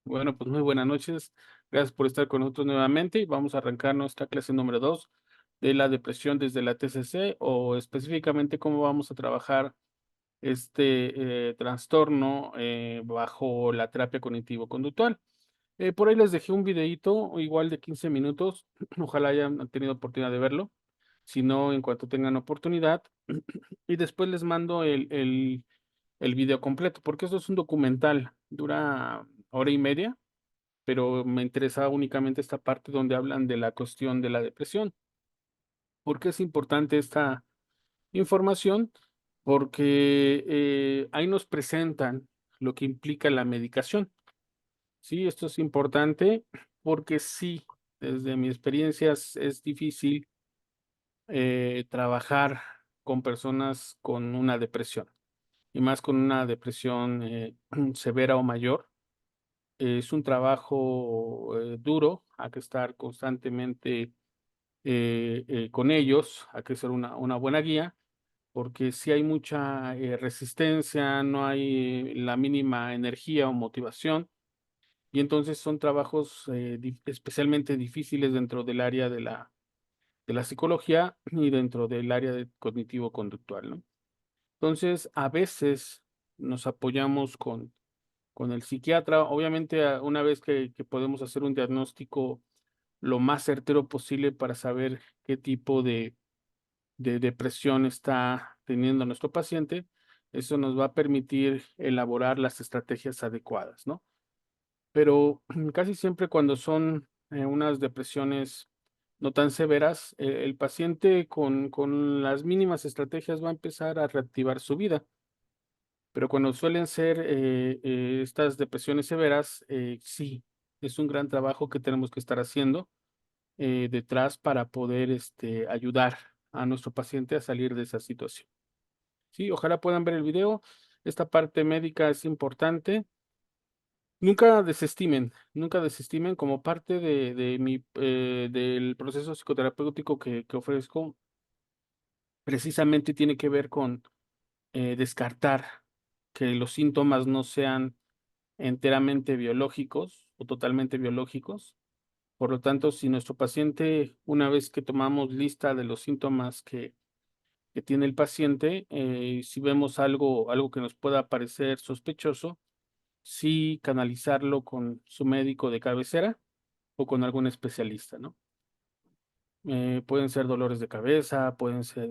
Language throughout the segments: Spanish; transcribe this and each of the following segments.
Bueno, pues muy buenas noches. Gracias por estar con nosotros nuevamente y vamos a arrancar nuestra clase número 2 de la depresión desde la TCC o específicamente cómo vamos a trabajar trastorno bajo la terapia cognitivo-conductual. Por ahí les dejé un videíto igual de 15 minutos. Ojalá hayan tenido oportunidad de verlo. Si no, en cuanto tengan oportunidad. Y después les mando el video completo, porque eso es un documental, dura hora y media, pero me interesaba únicamente esta parte donde hablan de la cuestión de la depresión. ¿Por qué es importante esta información? Porque ahí nos presentan lo que implica la medicación. Sí, esto es importante porque sí, desde mi experiencia es difícil trabajar con personas con una depresión y más con una depresión severa o mayor. Es un trabajo duro, hay que estar constantemente con ellos, hay que ser una buena guía, porque si hay mucha resistencia, no hay la mínima energía o motivación, y entonces son trabajos especialmente difíciles dentro del área de la psicología y dentro del área de cognitivo-conductual, ¿no? Entonces, a veces nos apoyamos con el psiquiatra, obviamente, una vez que podemos hacer un diagnóstico lo más certero posible para saber qué tipo de depresión está teniendo nuestro paciente, eso nos va a permitir elaborar las estrategias adecuadas, ¿no? Pero casi siempre cuando son unas depresiones no tan severas, el paciente con las mínimas estrategias va a empezar a reactivar su vida. Pero cuando suelen ser, estas depresiones severas, sí, es un gran trabajo que tenemos que estar haciendo, detrás para poder, ayudar a nuestro paciente a salir de esa situación. Sí, ojalá puedan ver el video. Esta parte médica es importante. Nunca desestimen como parte de mi, del proceso psicoterapéutico que ofrezco, precisamente tiene que ver con, descartar que los síntomas no sean enteramente biológicos o totalmente biológicos. Por lo tanto, si nuestro paciente, una vez que tomamos lista de los síntomas que tiene el paciente, si vemos algo que nos pueda parecer sospechoso, sí canalizarlo con su médico de cabecera o con algún especialista, ¿no? Pueden ser dolores de cabeza, pueden ser,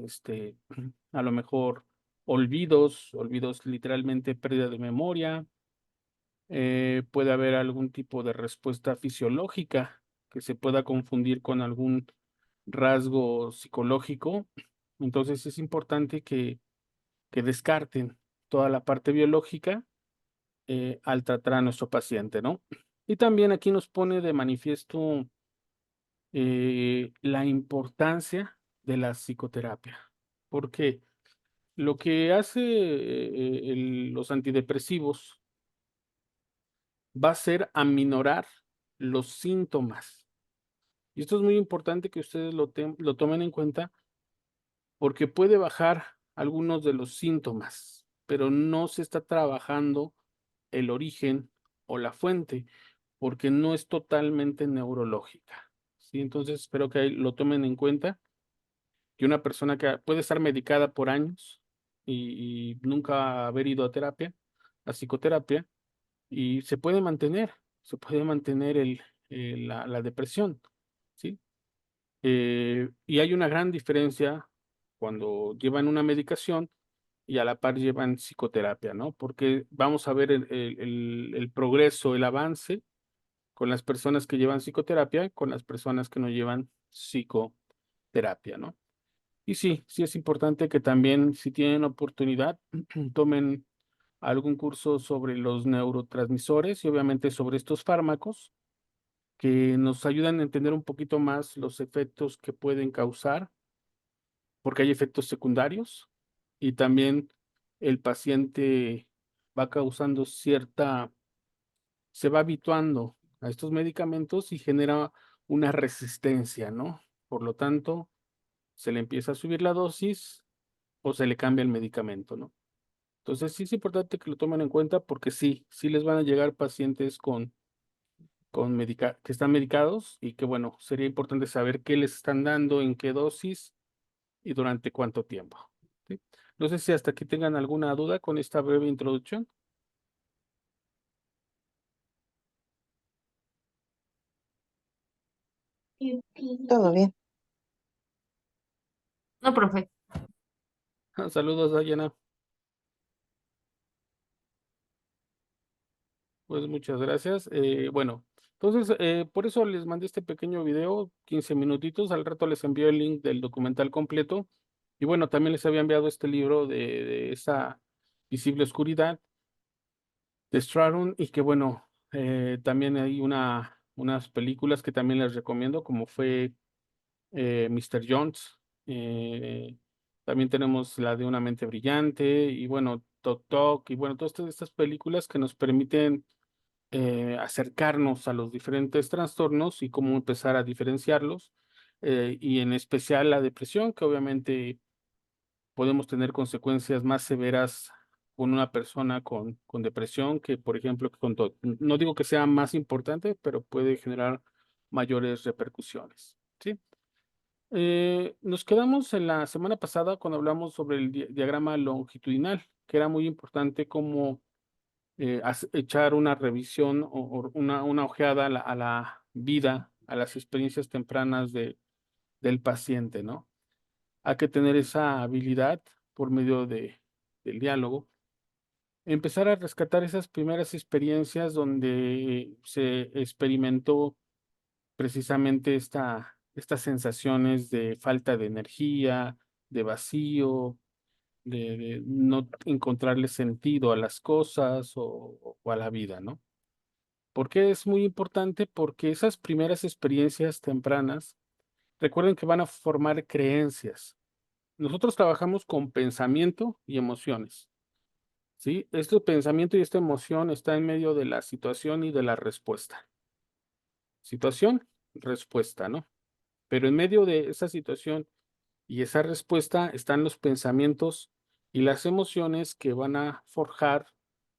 a lo mejor olvidos, literalmente pérdida de memoria. Puede haber algún tipo de respuesta fisiológica que se pueda confundir con algún rasgo psicológico. Entonces es importante que descarten toda la parte biológica al tratar a nuestro paciente, ¿no? Y también aquí nos pone de manifiesto la importancia de la psicoterapia, porque lo que hace los antidepresivos va a ser aminorar los síntomas. Y esto es muy importante que ustedes lo tomen en cuenta porque puede bajar algunos de los síntomas, pero no se está trabajando el origen o la fuente, porque no es totalmente neurológica, ¿sí? Entonces, espero que ahí lo tomen en cuenta, que una persona que puede estar medicada por años y nunca haber ido a terapia, a psicoterapia, y se puede mantener la depresión, ¿sí? Y hay una gran diferencia cuando llevan una medicación y a la par llevan psicoterapia, ¿no? Porque vamos a ver el progreso, el avance con las personas que llevan psicoterapia, con las personas que no llevan psicoterapia, ¿no? Y sí, sí es importante que también, si tienen oportunidad, tomen algún curso sobre los neurotransmisores y obviamente sobre estos fármacos que nos ayudan a entender un poquito más los efectos que pueden causar, porque hay efectos secundarios y también el paciente va causando se va habituando a estos medicamentos y genera una resistencia, ¿no? Por lo tanto, se le empieza a subir la dosis o se le cambia el medicamento, ¿no? Entonces, sí es importante que lo tomen en cuenta porque sí, sí les van a llegar pacientes que están medicados y que, bueno, sería importante saber qué les están dando, en qué dosis y durante cuánto tiempo, ¿sí? No sé si hasta aquí tengan alguna duda con esta breve introducción. Todo bien. No, profe. Saludos, Dayana. Pues muchas gracias. Bueno, entonces, por eso les mandé este pequeño video, 15 minutitos. Al rato les envío el link del documental completo. Y bueno, también les había enviado este libro de esa visible oscuridad de Stratum. Y que bueno, también hay unas películas que también les recomiendo, como fue Mr. Jones. eh, También tenemos la de Una mente brillante. Y bueno, Tok Tok. Y bueno, todas estas películas que nos permiten acercarnos a los diferentes trastornos y cómo empezar a diferenciarlos, y en especial la depresión, que obviamente podemos tener consecuencias más severas con una persona con depresión que, por ejemplo, no digo que sea más importante, pero puede generar mayores repercusiones, ¿sí? Nos quedamos en la semana pasada cuando hablamos sobre el diagrama longitudinal, que era muy importante como echar una revisión o una ojeada a la vida, a las experiencias tempranas del paciente, ¿no? Hay que tener esa habilidad por medio del diálogo, empezar a rescatar esas primeras experiencias donde se experimentó precisamente estas sensaciones de falta de energía, de vacío, de no encontrarle sentido a las cosas o a la vida, ¿no? ¿Por qué es muy importante? Porque esas primeras experiencias tempranas, recuerden que van a formar creencias. Nosotros trabajamos con pensamiento y emociones, ¿sí? Este pensamiento y esta emoción está en medio de la situación y de la respuesta. Situación, respuesta, ¿no? Pero en medio de esa situación y esa respuesta están los pensamientos y las emociones que van a forjar,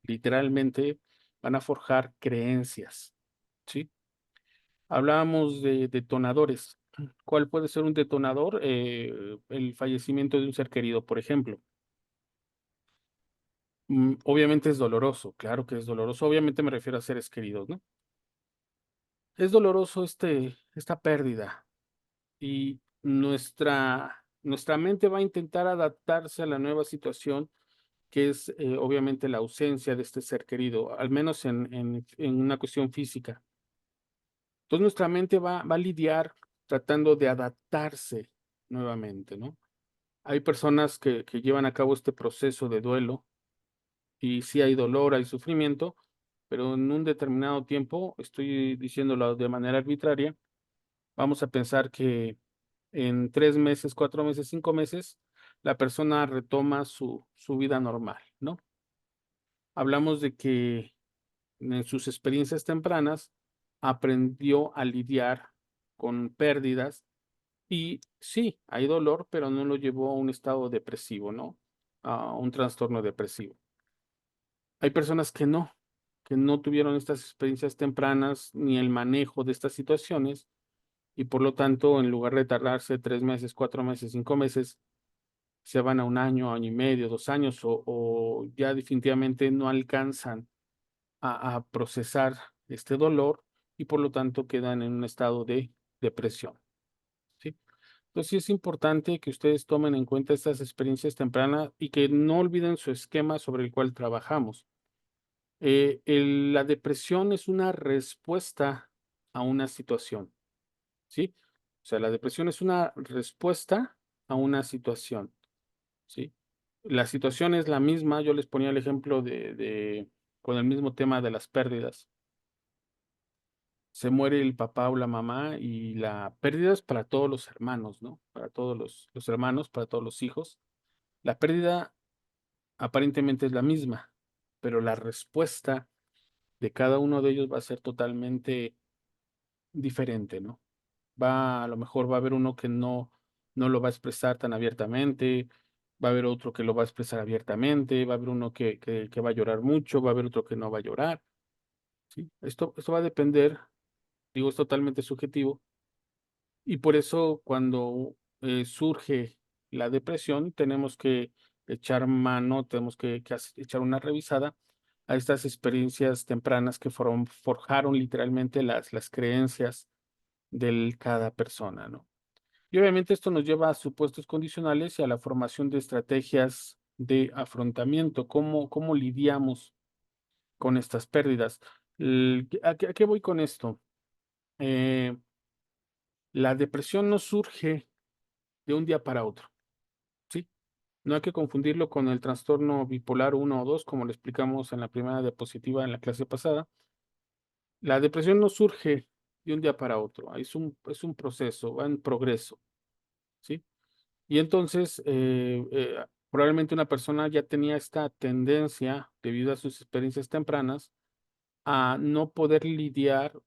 literalmente, van a forjar creencias, ¿sí? Hablábamos de detonadores. ¿Cuál puede ser un detonador? El fallecimiento de un ser querido, por ejemplo. Obviamente es doloroso, claro que es doloroso. Obviamente me refiero a seres queridos, ¿no? Es doloroso esta pérdida y nuestra mente va a intentar adaptarse a la nueva situación que es obviamente la ausencia de este ser querido, al menos en una cuestión física. Entonces nuestra mente va a lidiar tratando de adaptarse nuevamente, ¿no? Hay personas que llevan a cabo este proceso de duelo y sí hay dolor, hay sufrimiento, pero en un determinado tiempo, estoy diciéndolo de manera arbitraria, vamos a pensar que en 3 meses, 4 meses, 5 meses, la persona retoma su vida normal, ¿no? Hablamos de que en sus experiencias tempranas aprendió a lidiar con pérdidas y sí, hay dolor, pero no lo llevó a un estado depresivo, ¿no? A un trastorno depresivo. Hay personas que no tuvieron estas experiencias tempranas ni el manejo de estas situaciones y por lo tanto, en lugar de tardarse 3 meses, 4 meses, 5 meses, se van a un año, año y medio, 2 años o ya definitivamente no alcanzan a procesar este dolor y por lo tanto quedan en un estado de depresión, ¿sí? Entonces sí es importante que ustedes tomen en cuenta estas experiencias tempranas y que no olviden su esquema sobre el cual trabajamos. La depresión es una respuesta a una situación, ¿sí? O sea, la depresión es una respuesta a una situación, ¿sí? La situación es la misma, yo les ponía el ejemplo con el mismo tema de las pérdidas. Se muere el papá o la mamá y la pérdida es para todos los hermanos, ¿no? Para todos los hermanos, para todos los hijos. La pérdida aparentemente es la misma, pero la respuesta de cada uno de ellos va a ser totalmente diferente, ¿no? A lo mejor va a haber uno que no lo va a expresar tan abiertamente, va a haber otro que lo va a expresar abiertamente, va a haber uno que va a llorar mucho, va a haber otro que no va a llorar, ¿sí? Esto va a depender Digo, es totalmente subjetivo y por eso cuando surge la depresión tenemos que echar mano, tenemos que echar una revisada a estas experiencias tempranas que forjaron literalmente las creencias de cada persona, ¿no? Y obviamente esto nos lleva a supuestos condicionales y a la formación de estrategias de afrontamiento. ¿Cómo lidiamos con estas pérdidas? ¿A qué voy con esto? Eh, la depresión no surge de un día para otro, ¿sí? No hay que confundirlo con el trastorno bipolar uno o 2, como lo explicamos en la primera diapositiva en la clase pasada. La depresión no surge de un día para otro, es un proceso, va en progreso, ¿sí? Y entonces, probablemente una persona ya tenía esta tendencia, debido a sus experiencias tempranas, a no poder lidiar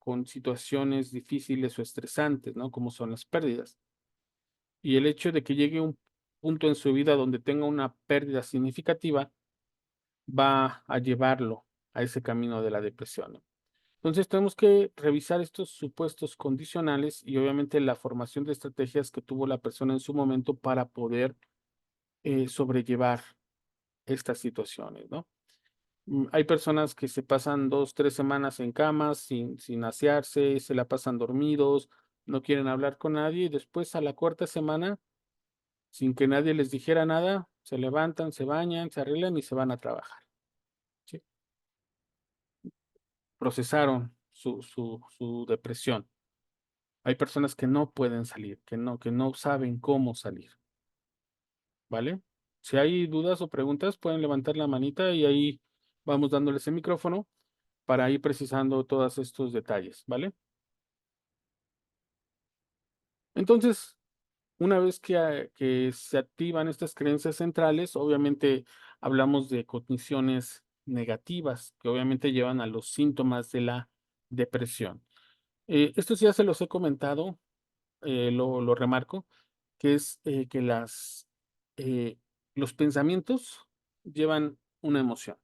con situaciones difíciles o estresantes, ¿no? Como son las pérdidas. Y el hecho de que llegue un punto en su vida donde tenga una pérdida significativa va a llevarlo a ese camino de la depresión, ¿no? Entonces, tenemos que revisar estos supuestos condicionales y obviamente la formación de estrategias que tuvo la persona en su momento para poder sobrellevar estas situaciones, ¿no? Hay personas que se pasan 2, 3 semanas en camas sin asearse, se la pasan dormidos, no quieren hablar con nadie y después a la cuarta semana, sin que nadie les dijera nada, se levantan, se bañan, se arreglan y se van a trabajar, ¿sí? Procesaron su depresión. Hay personas que no pueden salir, que no saben cómo salir, ¿vale? Si hay dudas o preguntas, pueden levantar la manita y ahí vamos dándoles el micrófono para ir precisando todos estos detalles, ¿vale? Entonces, una vez que se activan estas creencias centrales, obviamente hablamos de cogniciones negativas que obviamente llevan a los síntomas de la depresión. Estos ya se los he comentado, lo remarco, que es que eh, los pensamientos llevan una emoción,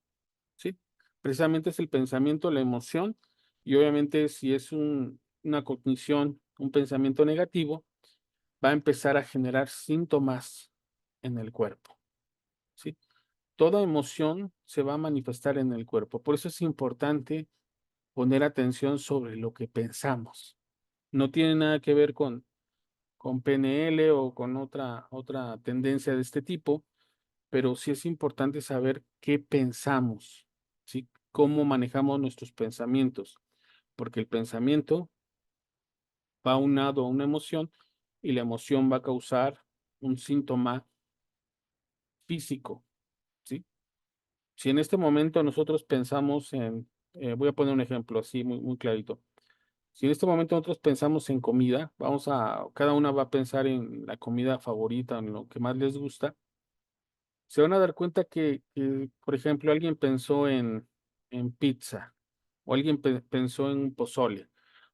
¿sí? Precisamente es el pensamiento, la emoción, y obviamente si es una cognición, un pensamiento negativo, va a empezar a generar síntomas en el cuerpo, ¿sí? Toda emoción se va a manifestar en el cuerpo. Por eso es importante poner atención sobre lo que pensamos. No tiene nada que ver con PNL o con otra tendencia de este tipo, pero sí es importante saber qué pensamos, ¿sí? Cómo manejamos nuestros pensamientos, porque el pensamiento va aunado a una emoción y la emoción va a causar un síntoma físico, ¿sí? Si en este momento nosotros pensamos voy a poner un ejemplo así muy, muy clarito. Si en este momento nosotros pensamos en comida, cada una va a pensar en la comida favorita, en lo que más les gusta, se van a dar cuenta que, por ejemplo, alguien pensó en pizza, o alguien pensó en pozole,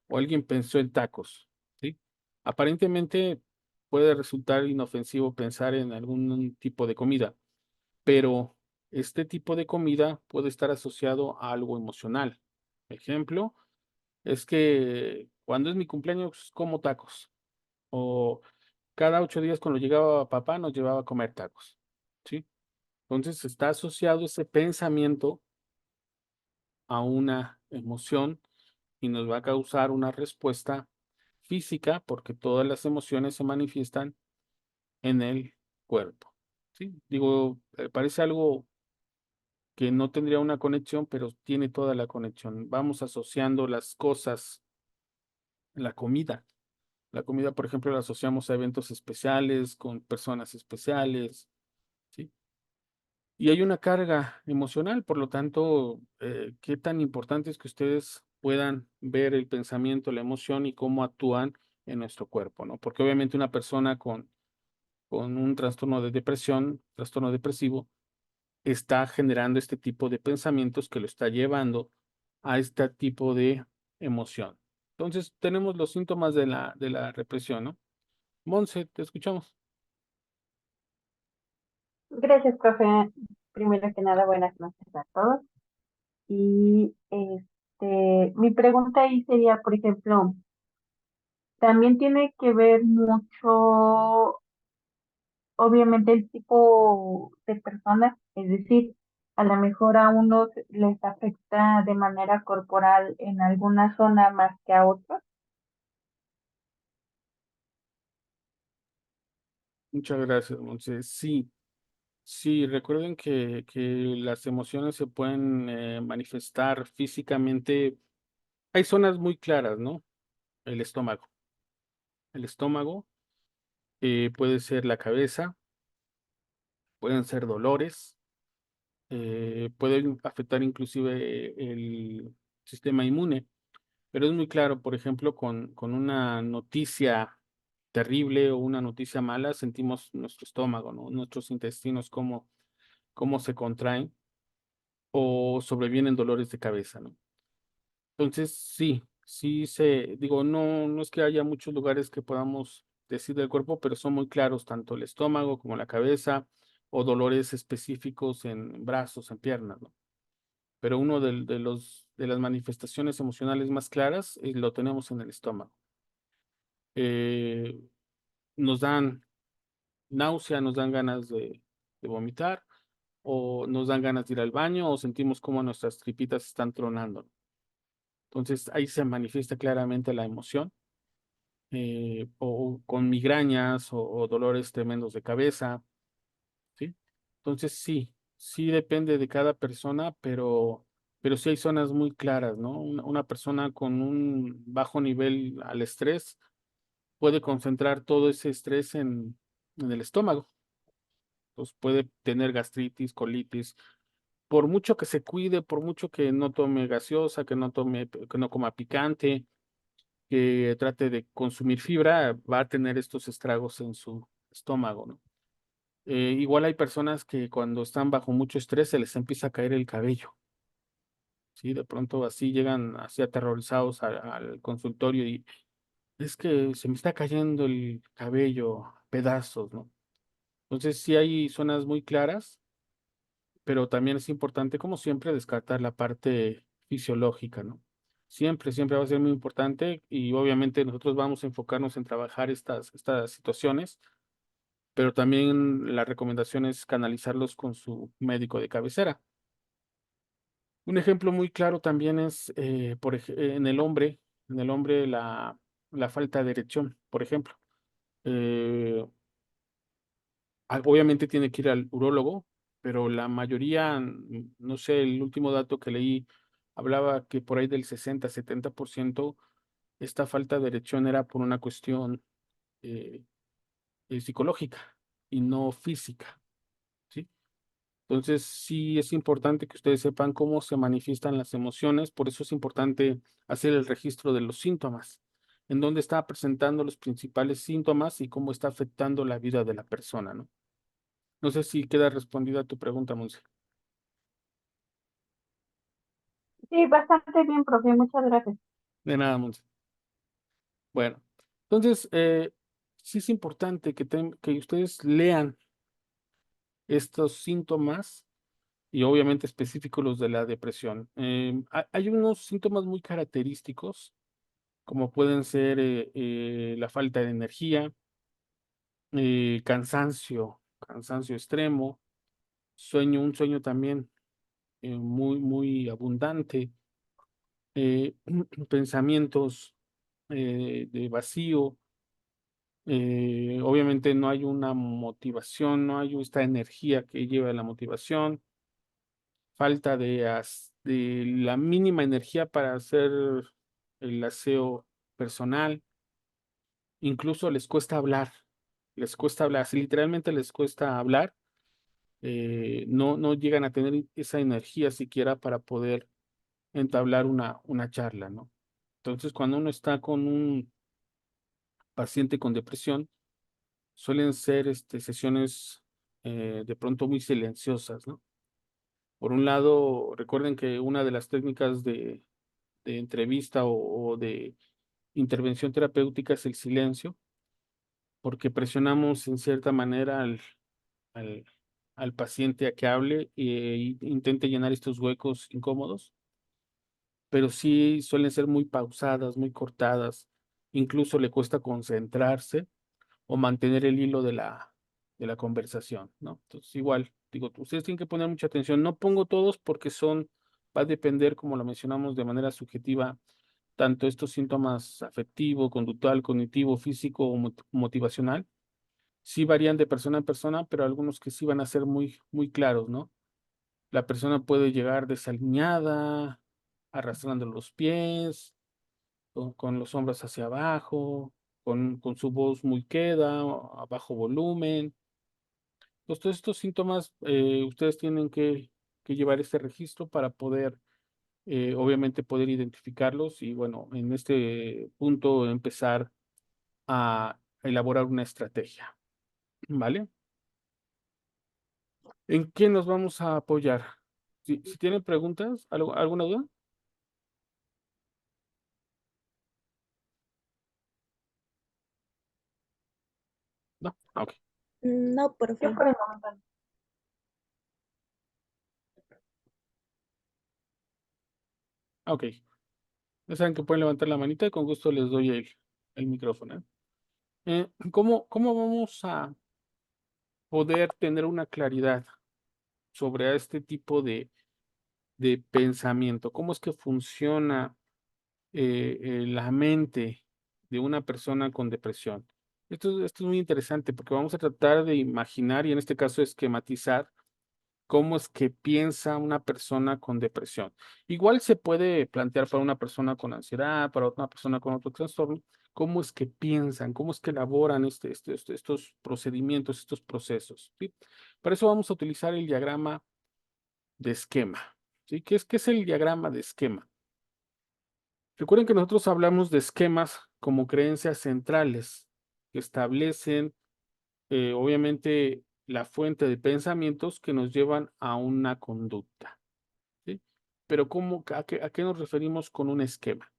o alguien pensó en tacos, ¿sí? Aparentemente puede resultar inofensivo pensar en algún tipo de comida, pero este tipo de comida puede estar asociado a algo emocional. Ejemplo, es que cuando es mi cumpleaños como tacos, o cada 8 días cuando llegaba papá nos llevaba a comer tacos, ¿sí? Entonces está asociado ese pensamiento a una emoción y nos va a causar una respuesta física porque todas las emociones se manifiestan en el cuerpo, ¿sí? Digo, parece algo que no tendría una conexión, pero tiene toda la conexión. Vamos asociando las cosas, la comida. La comida, por ejemplo, la asociamos a eventos especiales, con personas especiales, ¿sí? Y hay una carga emocional, por lo tanto, qué tan importante es que ustedes puedan ver el pensamiento, la emoción y cómo actúan en nuestro cuerpo, ¿no? Porque obviamente una persona con un trastorno de depresión, trastorno depresivo, está generando este tipo de pensamientos que lo está llevando a este tipo de emoción. Entonces, tenemos los síntomas de la represión, ¿no? Monse, te escuchamos. Gracias, profe. Primero que nada, buenas noches a todos. Y mi pregunta ahí sería, por ejemplo, también tiene que ver mucho, obviamente, el tipo de personas, es decir, a lo mejor a unos les afecta de manera corporal en alguna zona más que a otros. Muchas gracias, Monse. Sí, sí, recuerden que las emociones se pueden manifestar físicamente. Hay zonas muy claras, ¿no? El estómago. El estómago puede ser la cabeza, pueden ser dolores, pueden afectar inclusive el sistema inmune. Pero es muy claro, por ejemplo, con una noticia terrible o una noticia mala, sentimos nuestro estómago, ¿no? Nuestros intestinos, cómo se contraen o sobrevienen dolores de cabeza, ¿no? Entonces, sí, digo, no es que haya muchos lugares que podamos decir del cuerpo, pero son muy claros, tanto el estómago como la cabeza, o dolores específicos en brazos, en piernas, ¿no? Pero uno de las manifestaciones emocionales más claras lo tenemos en el estómago. Eh, Nos dan náusea, nos dan ganas de vomitar, o nos dan ganas de ir al baño, o sentimos como nuestras tripitas están tronando. Entonces ahí se manifiesta claramente la emoción, o con migrañas o dolores tremendos de cabeza, ¿sí? Entonces sí depende de cada persona, pero sí hay zonas muy claras, ¿no? Una persona con un bajo nivel al estrés puede concentrar todo ese estrés en el estómago. Entonces puede tener gastritis, colitis. Por mucho que se cuide, por mucho que no tome gaseosa, que no coma picante, que trate de consumir fibra, va a tener estos estragos en su estómago, ¿no? Igual hay personas que cuando están bajo mucho estrés se les empieza a caer el cabello, ¿sí? De pronto así llegan así aterrorizados al consultorio y es que se me está cayendo el cabello a pedazos, ¿no? Entonces sí hay zonas muy claras, pero también es importante, como siempre, descartar la parte fisiológica, ¿no? Siempre va a ser muy importante y obviamente nosotros vamos a enfocarnos en trabajar estas situaciones, pero también la recomendación es canalizarlos con su médico de cabecera. Un ejemplo muy claro también es, en el hombre la falta de erección, por ejemplo. Eh, Obviamente tiene que ir al urólogo, pero la mayoría, no sé, el último dato que leí hablaba que por ahí del 60-70% esta falta de erección era por una cuestión eh, psicológica y no física, ¿sí? Entonces, sí es importante que ustedes sepan cómo se manifiestan las emociones, por eso es importante hacer el registro de los síntomas, en dónde está presentando los principales síntomas y cómo está afectando la vida de la persona, ¿no? No sé si queda respondida tu pregunta, Monse. Sí, bastante bien, profe, muchas gracias. De nada, Monse. Bueno, entonces, sí es importante que ustedes lean estos síntomas y obviamente específicos los de la depresión. Hay unos síntomas muy característicos, como pueden ser la falta de energía, cansancio extremo, un sueño también muy abundante, eh, pensamientos de vacío. Obviamente no hay una motivación, no hay esta energía que lleva a la motivación, falta de la mínima energía para hacer el aseo personal, incluso les cuesta hablar, si literalmente les cuesta hablar, no llegan a tener esa energía siquiera para poder entablar una charla, ¿no? Entonces, cuando uno está con un paciente con depresión, suelen ser sesiones de pronto muy silenciosas, ¿no? Por un lado, recuerden que una de las técnicas de entrevista o de intervención terapéutica es el silencio, porque presionamos en cierta manera al, al paciente a que hable e intente llenar estos huecos incómodos, pero sí suelen ser muy pausadas, muy cortadas, incluso le cuesta concentrarse o mantener el hilo de la conversación, ¿no? Entonces, igual, digo, ustedes tienen que poner mucha atención. No pongo todos porque va a depender, como lo mencionamos, de manera subjetiva, tanto estos síntomas afectivo, conductual, cognitivo, físico o motivacional. Sí varían de persona en persona, pero algunos que sí van a ser muy, muy claros, ¿no? La persona puede llegar desaliñada, arrastrando los pies, con los hombros hacia abajo, con su voz muy queda, a bajo volumen. Pues todos estos síntomas, ustedes tienen que llevar este registro para poder, obviamente, poder identificarlos y, bueno, en este punto empezar a elaborar una estrategia, ¿vale? ¿En qué nos vamos a apoyar? Si tienen preguntas, alguna duda? No, ok, No, Yo profe. por el momento no. ok. Ya saben que pueden levantar la manita y con gusto les doy el micrófono. ¿Cómo vamos a poder tener una claridad sobre este tipo de pensamiento? ¿Cómo es que funciona la mente de una persona con depresión? Esto es muy interesante porque vamos a tratar de imaginar y en este caso esquematizar cómo es que piensa una persona con depresión. Igual se puede plantear para una persona con ansiedad, para otra persona con otro trastorno, cómo es que piensan, cómo es que elaboran estos procedimientos, estos procesos, ¿sí? Para eso vamos a utilizar el diagrama de esquema, ¿sí? Qué es el diagrama de esquema? Recuerden que nosotros hablamos de esquemas como creencias centrales que establecen, obviamente, la fuente de pensamientos que nos llevan a una conducta. ¿Sí? Pero a qué nos referimos con un esquema?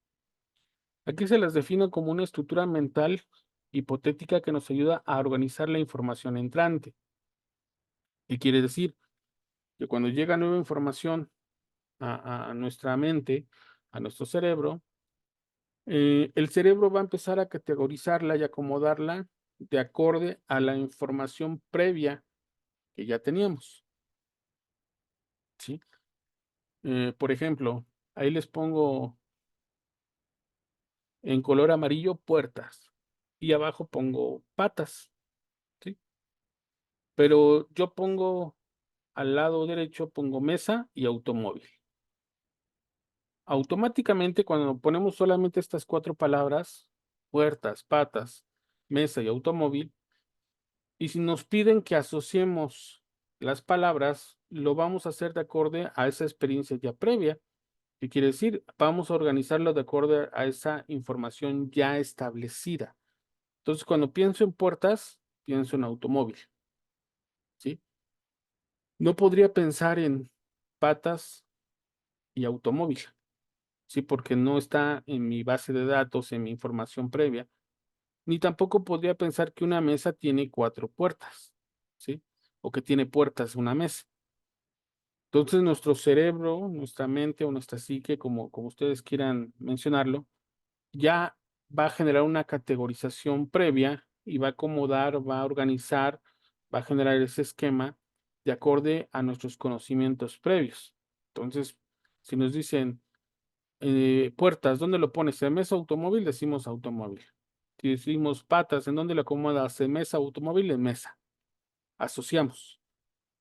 Aquí se las define como una estructura mental hipotética que nos ayuda a organizar la información entrante. ¿Qué quiere decir? Que cuando llega nueva información a nuestra mente, a nuestro cerebro, el cerebro va a empezar a categorizarla y acomodarla de acorde a la información previa que ya teníamos. ¿Sí? Por ejemplo, ahí les pongo en color amarillo puertas y abajo pongo patas, ¿sí? Pero yo pongo al lado derecho, pongo mesa y automóvil. Automáticamente, cuando ponemos solamente estas cuatro palabras, puertas, patas, mesa y automóvil, y si nos piden que asociemos las palabras, lo vamos a hacer de acuerdo a esa experiencia ya previa. ¿Qué quiere decir? Vamos a organizarlo de acuerdo a esa información ya establecida. Entonces, cuando pienso en puertas, pienso en automóvil, ¿sí? No podría pensar en patas y automóvil, ¿sí? Porque no está en mi base de datos, en mi información previa. Ni tampoco podría pensar que una mesa tiene cuatro puertas, ¿sí? O que tiene puertas una mesa. Entonces, nuestro cerebro, nuestra mente o nuestra psique, como ustedes quieran mencionarlo, ya va a generar una categorización previa y va a acomodar, va a organizar, va a generar ese esquema de acorde a nuestros conocimientos previos. Entonces, si nos dicen puertas, ¿dónde lo pones? ¿En mesa automóvil? Decimos automóvil. Si decimos patas, ¿en dónde lo acomodas? ¿En mesa automóvil? En mesa. Asociamos,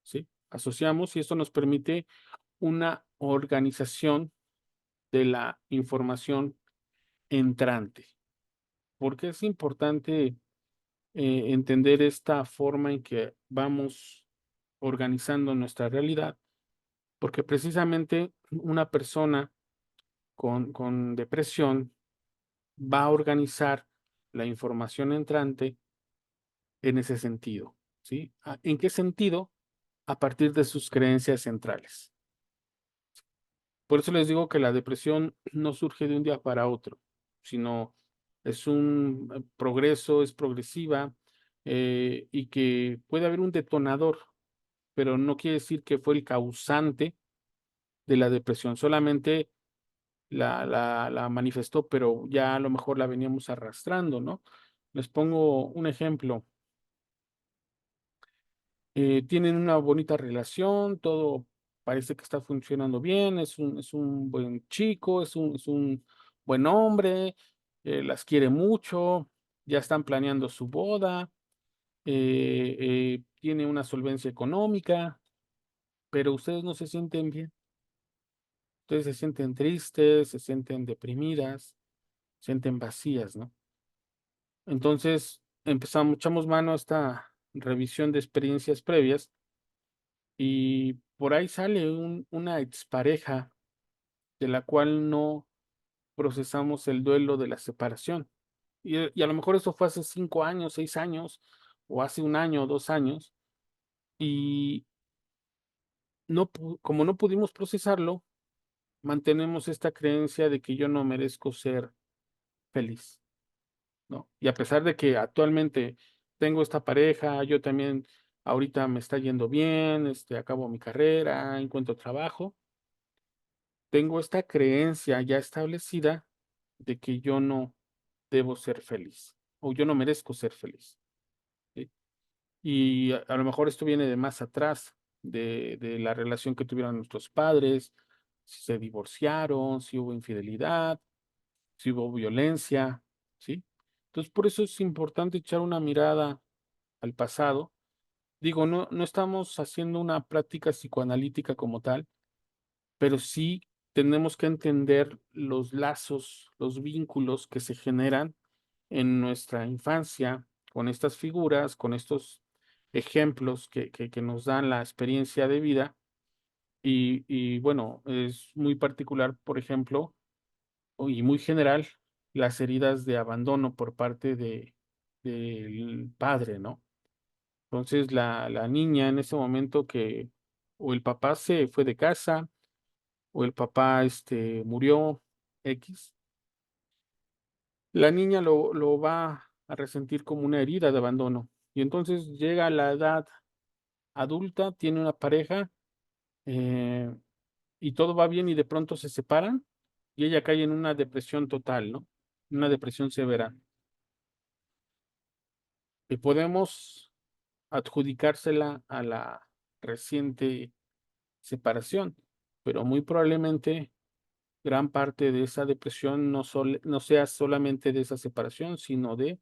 ¿sí? Asociamos y esto nos permite una organización de la información entrante. ¿Por qué es importante entender esta forma en que vamos organizando nuestra realidad? Porque precisamente una persona con depresión va a organizar la información entrante en ese sentido, ¿sí? ¿En qué sentido? A partir de sus creencias centrales. Por eso les digo que la depresión no surge de un día para otro, sino es un progreso, es progresiva y que puede haber un detonador, pero no quiere decir que fue el causante de la depresión, solamente la manifestó, pero ya a lo mejor la veníamos arrastrando, ¿no? Les pongo un ejemplo. Tienen una bonita relación, todo parece que está funcionando bien, es un buen chico, es un buen hombre, las quiere mucho, ya están planeando su boda, tiene una solvencia económica, pero ustedes no se sienten bien, ustedes se sienten tristes, se sienten deprimidas, se sienten vacías, ¿no? Entonces echamos mano a esta revisión de experiencias previas y por ahí sale una expareja de la cual no procesamos el duelo de la separación. Y a lo mejor eso fue hace 5 años, 6 años, o hace un año o 2 años, y como no pudimos procesarlo, mantenemos esta creencia de que yo no merezco ser feliz, ¿no? Y a pesar de que actualmente tengo esta pareja, yo también ahorita me está yendo bien, acabo mi carrera, encuentro trabajo, tengo esta creencia ya establecida de que yo no debo ser feliz o yo no merezco ser feliz. ¿Sí? Y a lo mejor esto viene de más atrás, de la relación que tuvieron nuestros padres, si se divorciaron, si hubo infidelidad, si hubo violencia, ¿sí? Entonces, por eso es importante echar una mirada al pasado. Digo, no estamos haciendo una práctica psicoanalítica como tal, pero sí tenemos que entender los lazos, los vínculos que se generan en nuestra infancia con estas figuras, con estos ejemplos que nos dan la experiencia de vida. Y bueno, es muy particular, por ejemplo, y muy general, las heridas de abandono por parte del padre, ¿no? Entonces, la niña en ese momento que o el papá se fue de casa, o el papá murió X, la niña lo va a resentir como una herida de abandono. Y entonces llega a la edad adulta, tiene una pareja eh, y todo va bien y de pronto se separan y ella cae en una depresión total, ¿no? Una depresión severa. Y podemos adjudicársela a la reciente separación, pero muy probablemente gran parte de esa depresión no sea solamente de esa separación, sino de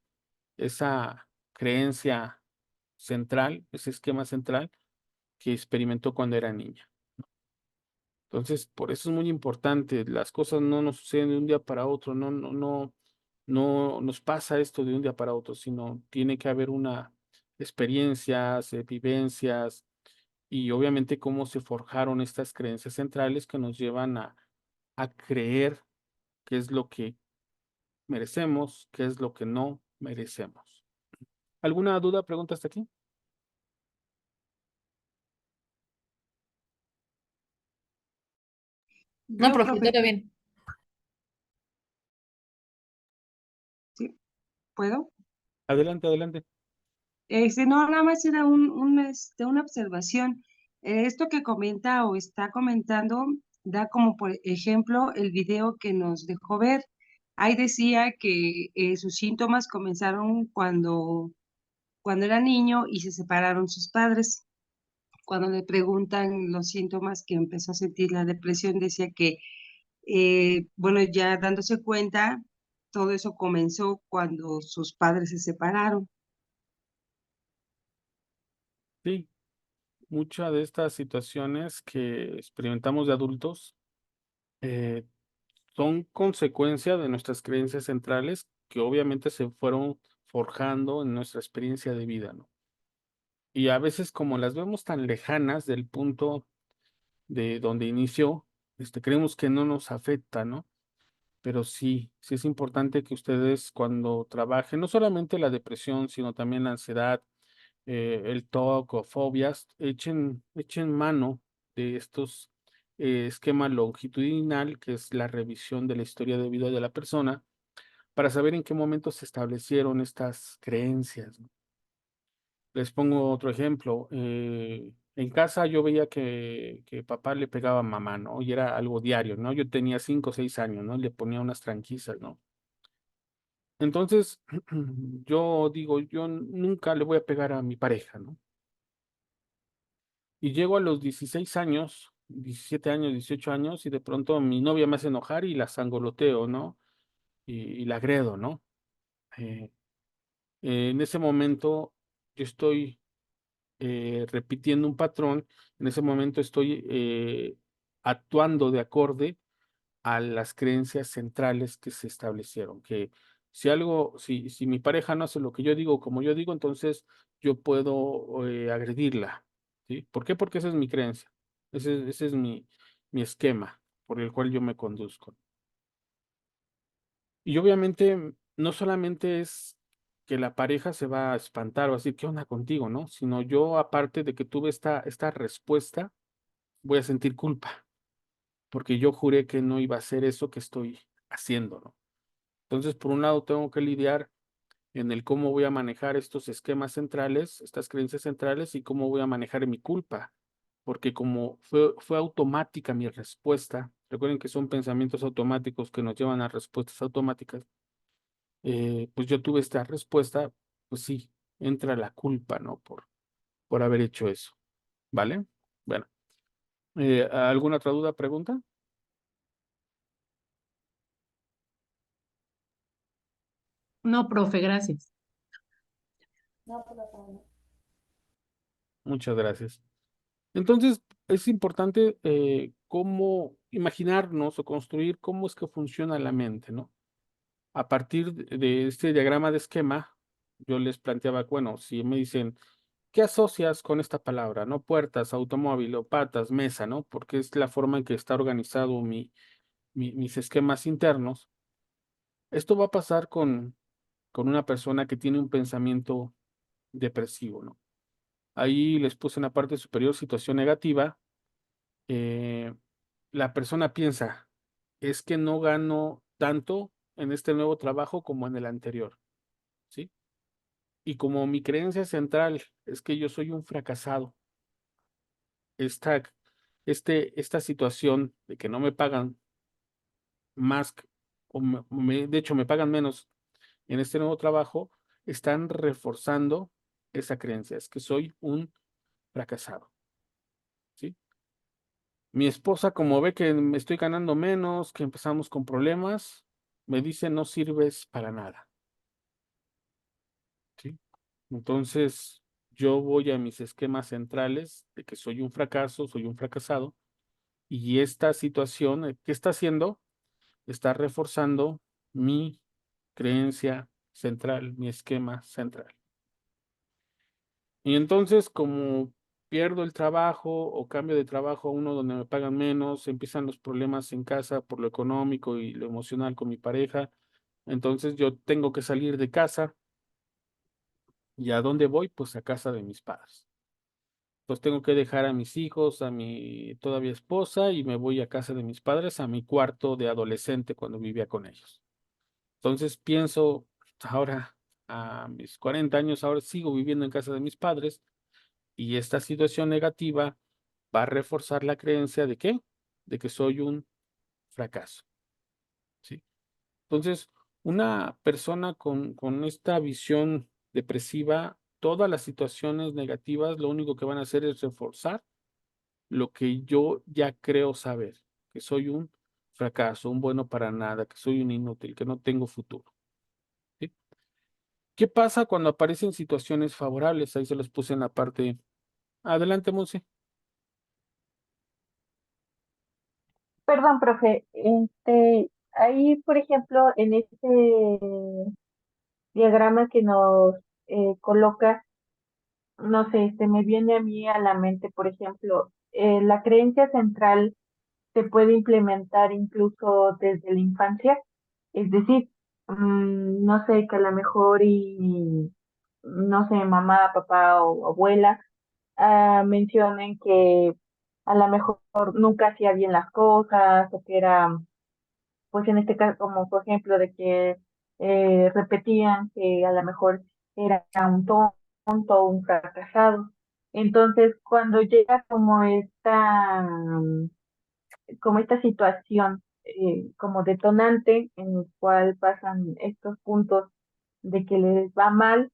esa creencia central, ese esquema central que experimentó cuando era niña. Entonces, por eso es muy importante, las cosas no nos suceden de un día para otro, no nos pasa esto de un día para otro, sino tiene que haber una experiencias, vivencias y obviamente cómo se forjaron estas creencias centrales que nos llevan a creer qué es lo que merecemos, qué es lo que no merecemos. ¿Alguna duda, pregunta hasta aquí? No, Yo, profe, profe, todo bien. ¿sí? ¿Puedo? Adelante, adelante. No, nada más era una observación. Esto que comenta o está comentando da como por ejemplo el video que nos dejó ver. Ahí decía que sus síntomas comenzaron cuando era niño y se separaron sus padres. Cuando le preguntan los síntomas que empezó a sentir la depresión, decía que, bueno, ya dándose cuenta, todo eso comenzó cuando sus padres se separaron. Sí, muchas de estas situaciones que experimentamos de adultos eh, son consecuencia de nuestras creencias centrales que obviamente se fueron forjando en nuestra experiencia de vida, ¿no? Y a veces como las vemos tan lejanas del punto de donde inició, creemos que no nos afecta, ¿no? Pero sí, sí es importante que ustedes cuando trabajen, no solamente la depresión, sino también la ansiedad, el TOC o fobias, echen mano de estos esquema longitudinal, que es la revisión de la historia de vida de la persona, para saber en qué momento se establecieron estas creencias, ¿no? Les pongo otro ejemplo. En casa yo veía que papá le pegaba a mamá, ¿no? Y era algo diario, ¿no? Yo tenía 5 o 6 años, ¿no? Le ponía unas tranquisas, ¿no? Entonces, yo digo, yo nunca le voy a pegar a mi pareja, ¿no? Y llego a los 16 años, 17 años, 18 años, y de pronto mi novia me hace enojar y la sangoloteo, ¿no? Y la agredo, ¿no? Eh, en ese momento yo estoy repitiendo un patrón, en ese momento estoy actuando de acorde a las creencias centrales que se establecieron, que si mi pareja no hace lo que yo digo como yo digo, entonces yo puedo agredirla, ¿sí? ¿Por qué? Porque esa es mi creencia, ese es mi esquema por el cual yo me conduzco. Y obviamente no solamente es que la pareja se va a espantar o a decir, ¿qué onda contigo, no? Sino yo, aparte de que tuve esta respuesta, voy a sentir culpa, porque yo juré que no iba a hacer eso que estoy haciendo, ¿no? Entonces, por un lado, tengo que lidiar en el cómo voy a manejar estos esquemas centrales, estas creencias centrales y cómo voy a manejar mi culpa, porque como fue automática mi respuesta, recuerden que son pensamientos automáticos que nos llevan a respuestas automáticas, pues yo tuve esta respuesta, pues sí, entra la culpa, ¿no? Por haber hecho eso, ¿vale? Bueno, ¿alguna otra duda, pregunta? No, profe, gracias. Muchas gracias. Entonces, es importante cómo imaginarnos o construir cómo es que funciona la mente, ¿no? A partir de este diagrama de esquema, yo les planteaba, bueno, si me dicen, ¿qué asocias con esta palabra? ¿No? Puertas, automóvil o patas, mesa, ¿no? Porque es la forma en que está organizado mis esquemas internos. Esto va a pasar con una persona que tiene un pensamiento depresivo, ¿no? Ahí les puse en la parte superior situación negativa. eh, la persona piensa, es que no gano tanto en este nuevo trabajo como en el anterior, ¿sí? Y como mi creencia central es que yo soy un fracasado, esta, esta situación de que no me pagan más, de hecho me pagan menos en este nuevo trabajo, están reforzando esa creencia, es que soy un fracasado, ¿sí? Mi esposa, como ve que me estoy ganando menos, que empezamos con problemas, me dice, no sirves para nada, ¿sí? Entonces, yo voy a mis esquemas centrales de que soy un fracaso, soy un fracasado, y esta situación, ¿qué está haciendo? Está reforzando mi creencia central, mi esquema central. Y entonces, como pierdo el trabajo o cambio de trabajo a uno donde me pagan menos, empiezan los problemas en casa por lo económico y lo emocional con mi pareja. Entonces yo tengo que salir de casa. ¿Y a dónde voy? Pues a casa de mis padres. Pues tengo que dejar a mis hijos, a mi todavía esposa y me voy a casa de mis padres, a mi cuarto de adolescente cuando vivía con ellos. Entonces pienso, ahora a mis 40 años, ahora sigo viviendo en casa de mis padres. Y esta situación negativa va a reforzar la creencia de qué? De que soy un fracaso, ¿sí? Entonces, una persona con esta visión depresiva, todas las situaciones negativas, lo único que van a hacer es reforzar lo que yo ya creo saber, que soy un fracaso, un bueno para nada, que soy un inútil, que no tengo futuro, ¿sí? ¿Qué pasa cuando aparecen situaciones favorables? Ahí se los puse en la parte. Adelante, Monse. Perdón, profe, ahí, por ejemplo, en este diagrama que nos coloca, no sé, se me viene a mí a la mente, por ejemplo, la creencia central se puede implementar incluso desde la infancia, es decir, no sé, que a lo mejor no sé, mamá, papá o abuela mencionen que a lo mejor nunca hacía bien las cosas o que era, pues en este caso, como por ejemplo, de que repetían que a lo mejor era un tonto o un fracasado. Entonces, cuando llega como esta situación, como detonante en el cual pasan estos puntos de que les va mal,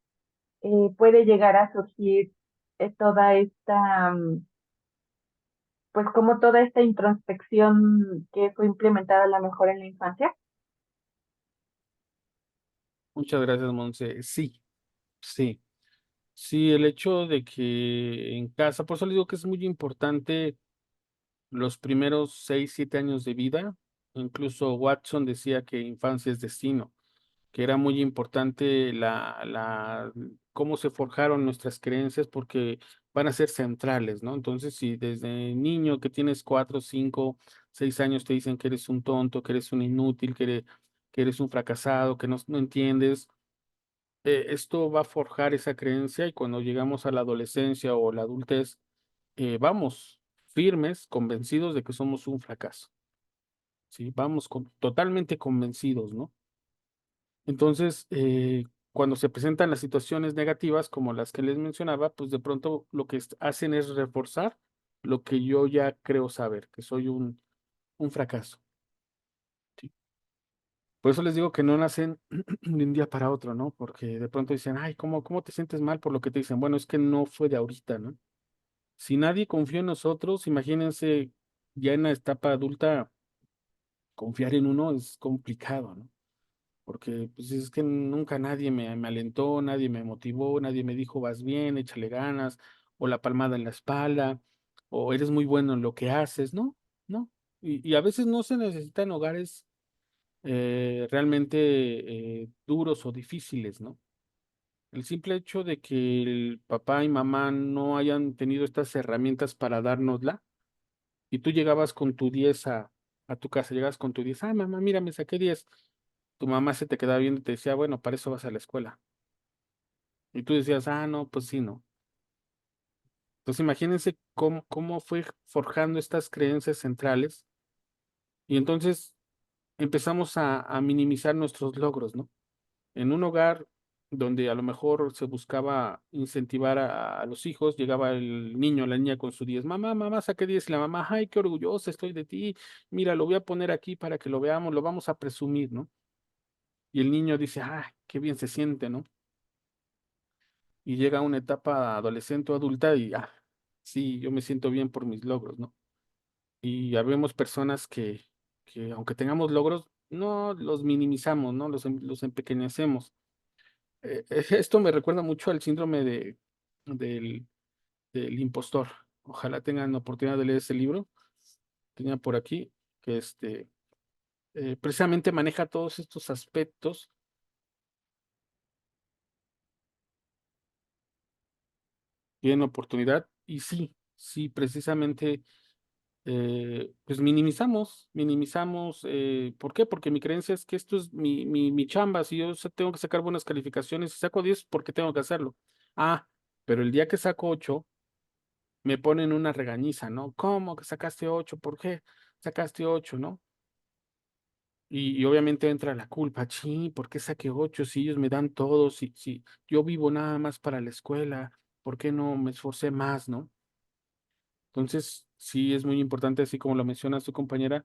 puede llegar a surgir toda esta, pues como toda esta introspección que fue implementada a lo mejor en la infancia. Muchas gracias, Monse. Sí, sí. Sí, el hecho de que en casa, por eso le digo que es muy importante los primeros 6, 7 años de vida. Incluso Watson decía que infancia es destino, que era muy importante cómo se forjaron nuestras creencias porque van a ser centrales, ¿no? Entonces, si desde niño que tienes 4, 5, 6 años te dicen que eres un tonto, que eres un inútil, que eres un fracasado, que no entiendes, esto va a forjar esa creencia y cuando llegamos a la adolescencia o la adultez, vamos firmes, convencidos de que somos un fracaso, ¿sí? Vamos totalmente convencidos, ¿no? Entonces, cuando se presentan las situaciones negativas como las que les mencionaba, pues de pronto lo que hacen es reforzar lo que yo ya creo saber, que soy un fracaso, ¿sí? Por eso les digo que no nacen de un día para otro, ¿no? Porque de pronto dicen, ay, ¿cómo te sientes mal por lo que te dicen? Bueno, es que no fue de ahorita, ¿no? Si nadie confió en nosotros, imagínense ya en la etapa adulta, confiar en uno es complicado, ¿no? Porque pues es que nunca nadie me alentó, nadie me motivó, nadie me dijo, vas bien, échale ganas, o la palmada en la espalda, o eres muy bueno en lo que haces, ¿no? ¿No? Y a veces no se necesitan hogares realmente duros o difíciles, ¿no? El simple hecho de que el papá y mamá no hayan tenido estas herramientas para dárnosla, y tú llegabas con tu 10 a tu casa, llegabas con tu 10, mamá, mira, me saqué 10. Tu mamá se te quedaba viendo y te decía, bueno, para eso vas a la escuela. Y tú decías, no, pues sí, no. Entonces imagínense cómo fue forjando estas creencias centrales y entonces empezamos a minimizar nuestros logros, ¿no? En un hogar donde a lo mejor se buscaba incentivar a los hijos, llegaba el niño, la niña con su 10, mamá, mamá, saqué 10 y la mamá, ay, qué orgullosa estoy de ti, mira, lo voy a poner aquí para que lo veamos, lo vamos a presumir, ¿no? Y el niño dice, qué bien se siente, ¿no? Y llega a una etapa adolescente o adulta y, sí, yo me siento bien por mis logros, ¿no? Y habemos personas que aunque tengamos logros, no los minimizamos, ¿no? Los empequeñecemos. Esto me recuerda mucho al síndrome del, del impostor. Ojalá tengan oportunidad de leer ese libro. Tenía por aquí que precisamente maneja todos estos aspectos. Tienen oportunidad y sí, sí, precisamente pues minimizamos, ¿por qué? Porque mi creencia es que esto es mi chamba, si yo tengo que sacar buenas calificaciones, si saco 10, ¿por qué tengo que hacerlo? Pero el día que saco 8, me ponen una regañiza, ¿no? ¿Cómo que sacaste 8? ¿Por qué sacaste 8, no? Y obviamente entra la culpa, sí, ¿por qué saqué 8? Si ellos me dan todo, si yo vivo nada más para la escuela, ¿por qué no me esforcé más, no? Entonces, sí es muy importante, así como lo menciona su compañera,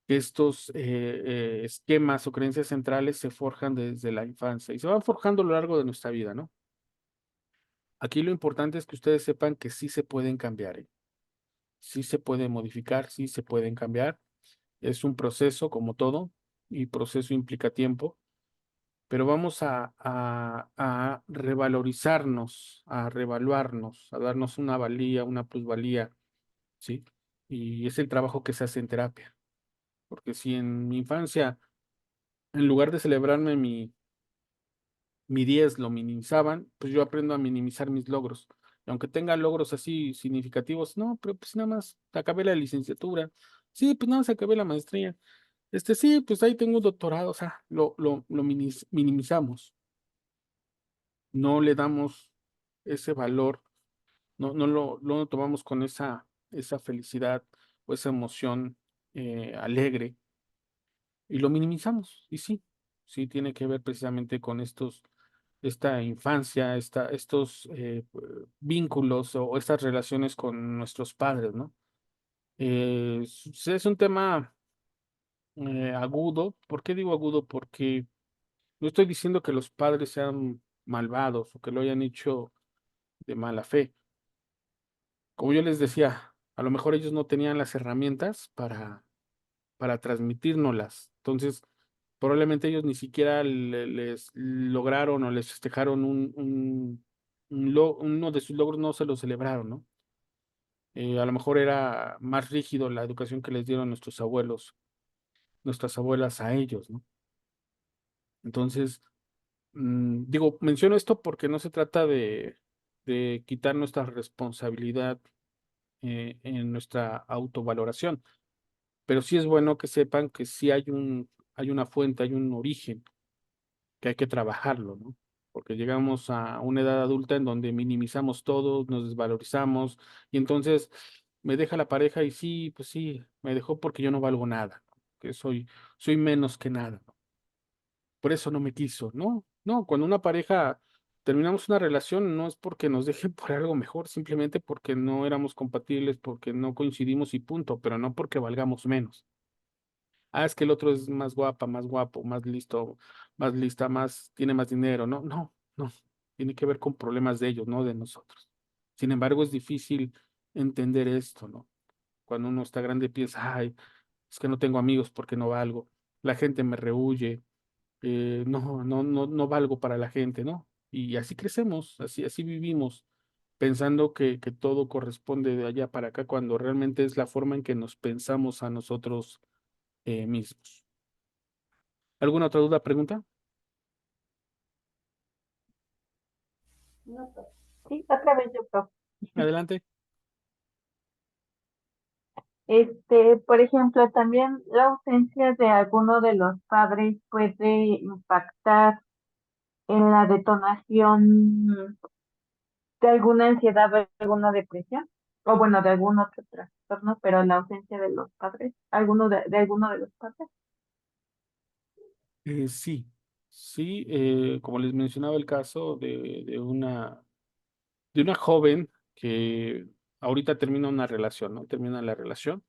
que estos esquemas o creencias centrales se forjan desde la infancia y se van forjando a lo largo de nuestra vida, ¿no? Aquí lo importante es que ustedes sepan que sí se pueden cambiar, ¿eh? Sí se puede modificar, sí se pueden cambiar. Es un proceso como todo y proceso implica tiempo, pero vamos a revalorizarnos, a revaluarnos, a darnos una valía, una plusvalía, ¿sí? Y es el trabajo que se hace en terapia, porque si en mi infancia, en lugar de celebrarme mi 10 lo minimizaban, pues yo aprendo a minimizar mis logros. Y aunque tenga logros así significativos, no, pero pues nada más acabé la licenciatura. Sí, pues nada más acabé la maestría. Sí, pues ahí tengo un doctorado, o sea, lo minimizamos. No le damos ese valor, no lo tomamos con esa felicidad o esa emoción alegre y lo minimizamos. Y sí, sí tiene que ver precisamente con estos esta infancia, estos vínculos o estas relaciones con nuestros padres, ¿no? Es un tema agudo. ¿Por qué digo agudo? Porque no estoy diciendo que los padres sean malvados o que lo hayan hecho de mala fe. Como yo les decía, a lo mejor ellos no tenían las herramientas para transmitírnoslas. Entonces, probablemente ellos ni siquiera les lograron o les festejaron uno de sus logros, no se lo celebraron, ¿no? A lo mejor era más rígido la educación que les dieron nuestros abuelos, nuestras abuelas a ellos, ¿no? Entonces, digo, menciono esto porque no se trata de quitar nuestra responsabilidad en nuestra autovaloración, pero sí es bueno que sepan que sí hay una fuente, hay un origen que hay que trabajarlo, ¿no? Porque llegamos a una edad adulta en donde minimizamos todo, nos desvalorizamos y entonces me deja la pareja y sí, pues sí, me dejó porque yo no valgo nada, ¿no? Que soy menos que nada, ¿no? Por eso no me quiso, ¿no? No, cuando una pareja terminamos una relación no es porque nos dejen por algo mejor, simplemente porque no éramos compatibles, porque no coincidimos y punto, pero no porque valgamos menos. Ah, es que el otro es más guapa, más guapo, más listo, más lista, tiene más dinero. No, no, no. Tiene que ver con problemas de ellos, no de nosotros. Sin embargo, es difícil entender esto, ¿no? Cuando uno está grande piensa, ay, es que no tengo amigos porque no valgo. La gente me rehuye, no valgo para la gente, ¿no? Y así crecemos, así vivimos, pensando que todo corresponde de allá para acá, cuando realmente es la forma en que nos pensamos a nosotros mismos. ¿Alguna otra duda, pregunta? No, pues, sí, otra vez yo creo. Adelante. Por ejemplo, también la ausencia de alguno de los padres puede impactar en la detonación de alguna ansiedad o alguna depresión, o bueno, de algún otro trastorno, pero la ausencia de los padres, de alguno de los padres. Sí, sí, como les mencionaba el caso de una joven que ahorita termina una relación, ¿no? Termina la relación,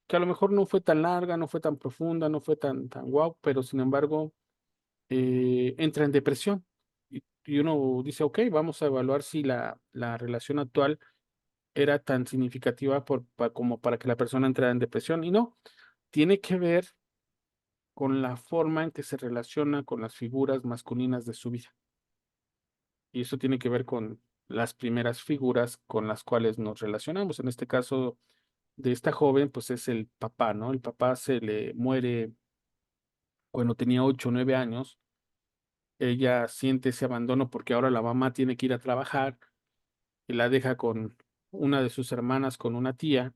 que a lo mejor no fue tan larga, no fue tan profunda, no fue tan guau, pero sin embargo entra en depresión. Y uno dice, ok, vamos a evaluar si la relación actual era tan significativa como para que la persona entrara en depresión. Y no, tiene que ver con la forma en que se relaciona con las figuras masculinas de su vida. Y eso tiene que ver con las primeras figuras con las cuales nos relacionamos. En este caso de esta joven, pues es el papá, ¿no? El papá se le muere cuando tenía 8 o 9 años. Ella siente ese abandono porque ahora la mamá tiene que ir a trabajar y la deja con una de sus hermanas, con una tía.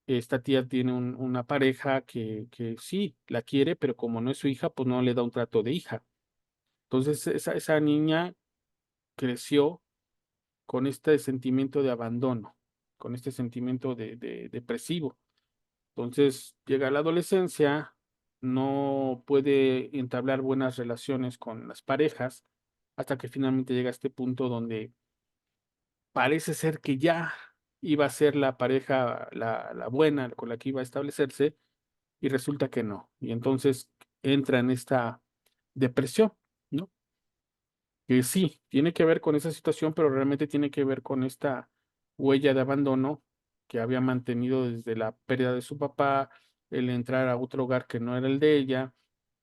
Esta tía tiene una pareja que sí la quiere, pero como no es su hija, pues no le da un trato de hija. Entonces esa niña creció con este sentimiento de abandono, con este sentimiento de depresivo. Entonces llega la adolescencia, no puede entablar buenas relaciones con las parejas, hasta que finalmente llega a este punto donde parece ser que ya iba a ser la pareja, la buena con la que iba a establecerse, y resulta que no. Y entonces entra en esta depresión, ¿no? Que sí, tiene que ver con esa situación, pero realmente tiene que ver con esta huella de abandono que había mantenido desde la pérdida de su papá, el entrar a otro hogar que no era el de ella,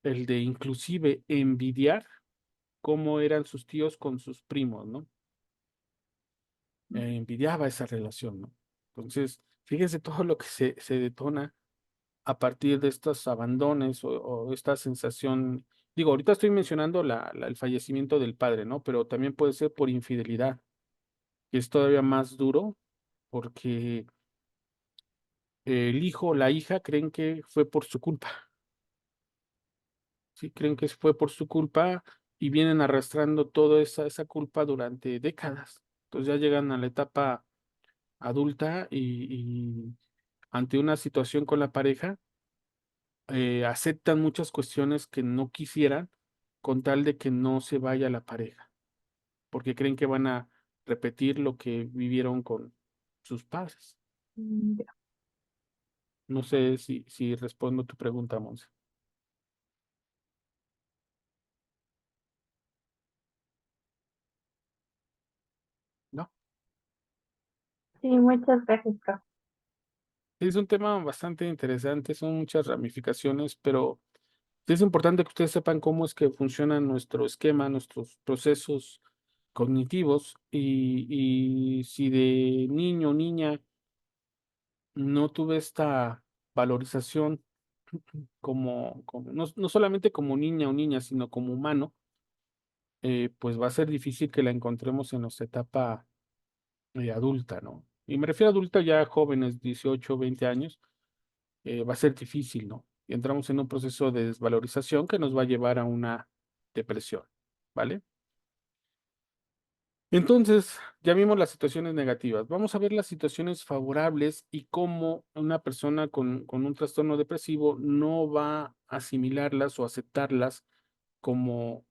el de inclusive envidiar cómo eran sus tíos con sus primos, ¿no? Envidiaba esa relación, ¿no? Entonces, fíjense todo lo que se detona a partir de estos abandones o esta sensación. Digo, ahorita estoy mencionando el fallecimiento del padre, ¿no? Pero también puede ser por infidelidad, que es todavía más duro porque el hijo o la hija creen que fue por su culpa, ¿sí? Creen que fue por su culpa y vienen arrastrando toda esa culpa durante décadas. Entonces ya llegan a la etapa adulta y ante una situación con la pareja, aceptan muchas cuestiones que no quisieran con tal de que no se vaya la pareja. porque creen que van a repetir lo que vivieron con sus padres. Ya. No sé si respondo tu pregunta, Monse. ¿No? Sí, muchas gracias, profe. Es un tema bastante interesante, son muchas ramificaciones, pero sí es importante que ustedes sepan cómo es que funciona nuestro esquema, nuestros procesos cognitivos y si de niño o niña no tuve esta valorización no solamente como niña o niña, sino como humano, pues va a ser difícil que la encontremos en nuestra etapa adulta, ¿no? Y me refiero a adulta ya jóvenes, 18, 20 años, va a ser difícil, ¿no? Y entramos en un proceso de desvalorización que nos va a llevar a una depresión, ¿vale? Entonces, ya vimos las situaciones negativas. Vamos a ver las situaciones favorables y cómo una persona con un trastorno depresivo no va a asimilarlas o aceptarlas como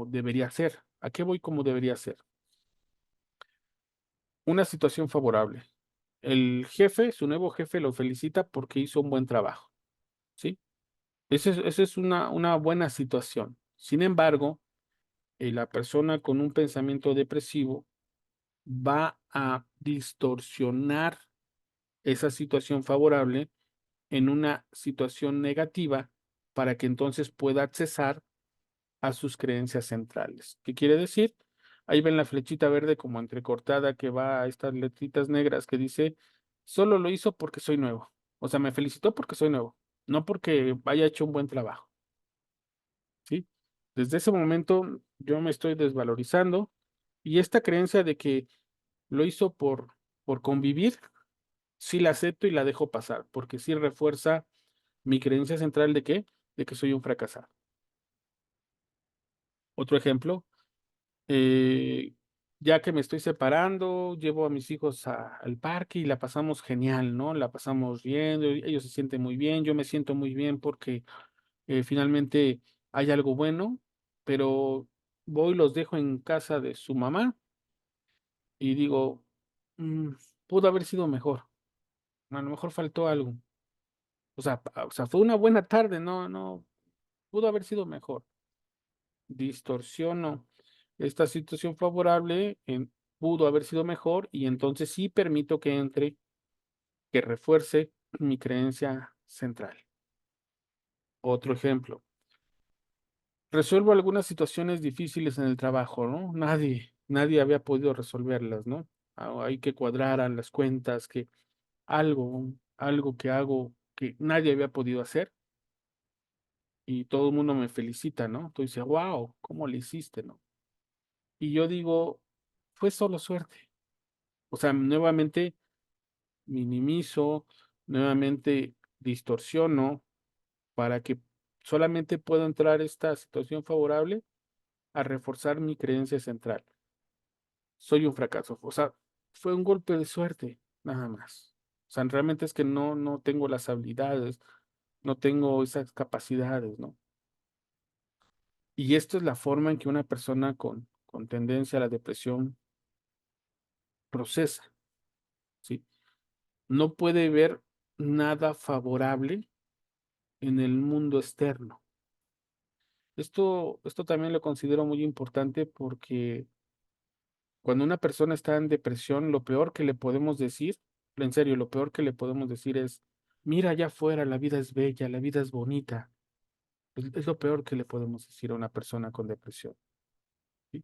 debería ser. ¿A qué voy como debería ser? Una situación favorable. El jefe, su nuevo jefe, lo felicita porque hizo un buen trabajo, ¿sí? Esa es una buena situación. Sin embargo, la persona con un pensamiento depresivo va a distorsionar esa situación favorable en una situación negativa para que entonces pueda accesar a sus creencias centrales. ¿Qué quiere decir? Ahí ven la flechita verde como entrecortada que va a estas letritas negras que dice, solo lo hizo porque soy nuevo. O sea, me felicitó porque soy nuevo, no porque haya hecho un buen trabajo, ¿sí? Desde ese momento yo me estoy desvalorizando y esta creencia de que lo hizo por convivir, sí la acepto y la dejo pasar, porque sí refuerza mi creencia central de qué, de que soy un fracasado. Otro ejemplo, eh, ya que me estoy separando, llevo a mis hijos al parque y la pasamos genial, ¿no? La pasamos riendo, ellos se sienten muy bien, yo me siento muy bien porque finalmente hay algo bueno, pero voy, los dejo en casa de su mamá y digo, "Mm, pudo haber sido mejor, a lo mejor faltó algo. O sea, fue una buena tarde, no, pudo haber sido mejor. Distorsiono esta situación favorable pudo haber sido mejor y entonces sí permito que entre, que refuerce mi creencia central. Otro ejemplo, resuelvo algunas situaciones difíciles en el trabajo, ¿no? Nadie había podido resolverlas, ¿no? Hay que cuadrar a las cuentas, que algo que hago que nadie había podido hacer y todo el mundo me felicita, ¿no? Entonces dice, wow, ¿cómo le hiciste, no? Y yo digo, fue solo suerte. O sea, nuevamente minimizo, nuevamente distorsiono para que solamente pueda entrar esta situación favorable a reforzar mi creencia central. Soy un fracaso. O sea, fue un golpe de suerte, nada más. O sea, realmente es que no tengo las habilidades, no tengo esas capacidades, ¿no? Y esto es la forma en que una persona con tendencia a la depresión procesa, ¿sí? No puede ver nada favorable en el mundo externo. Esto también lo considero muy importante porque cuando una persona está en depresión, lo peor que le podemos decir, en serio, lo peor que le podemos decir es, mira allá afuera, la vida es bella, la vida es bonita. Es lo peor que le podemos decir a una persona con depresión, ¿sí?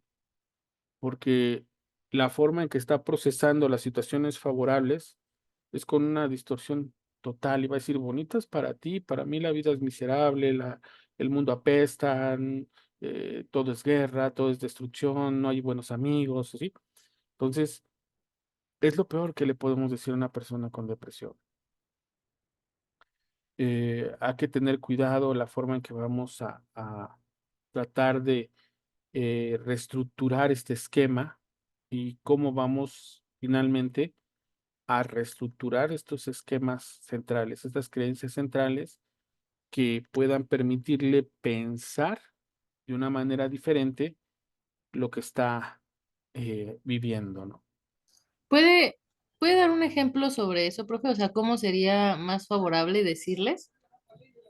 Porque la forma en que está procesando las situaciones favorables es con una distorsión total. Iba a decir, bonitas para ti, para mí la vida es miserable, el mundo apesta, todo es guerra, todo es destrucción, no hay buenos amigos, ¿sí? Entonces, es lo peor que le podemos decir a una persona con depresión. Hay que tener cuidado la forma en que vamos a tratar de reestructurar este esquema y cómo vamos finalmente a reestructurar estos esquemas centrales, estas creencias centrales que puedan permitirle pensar de una manera diferente lo que está viviendo, ¿no? ¿Puede, puede dar un ejemplo sobre eso, profe? O sea, ¿cómo sería más favorable decirles?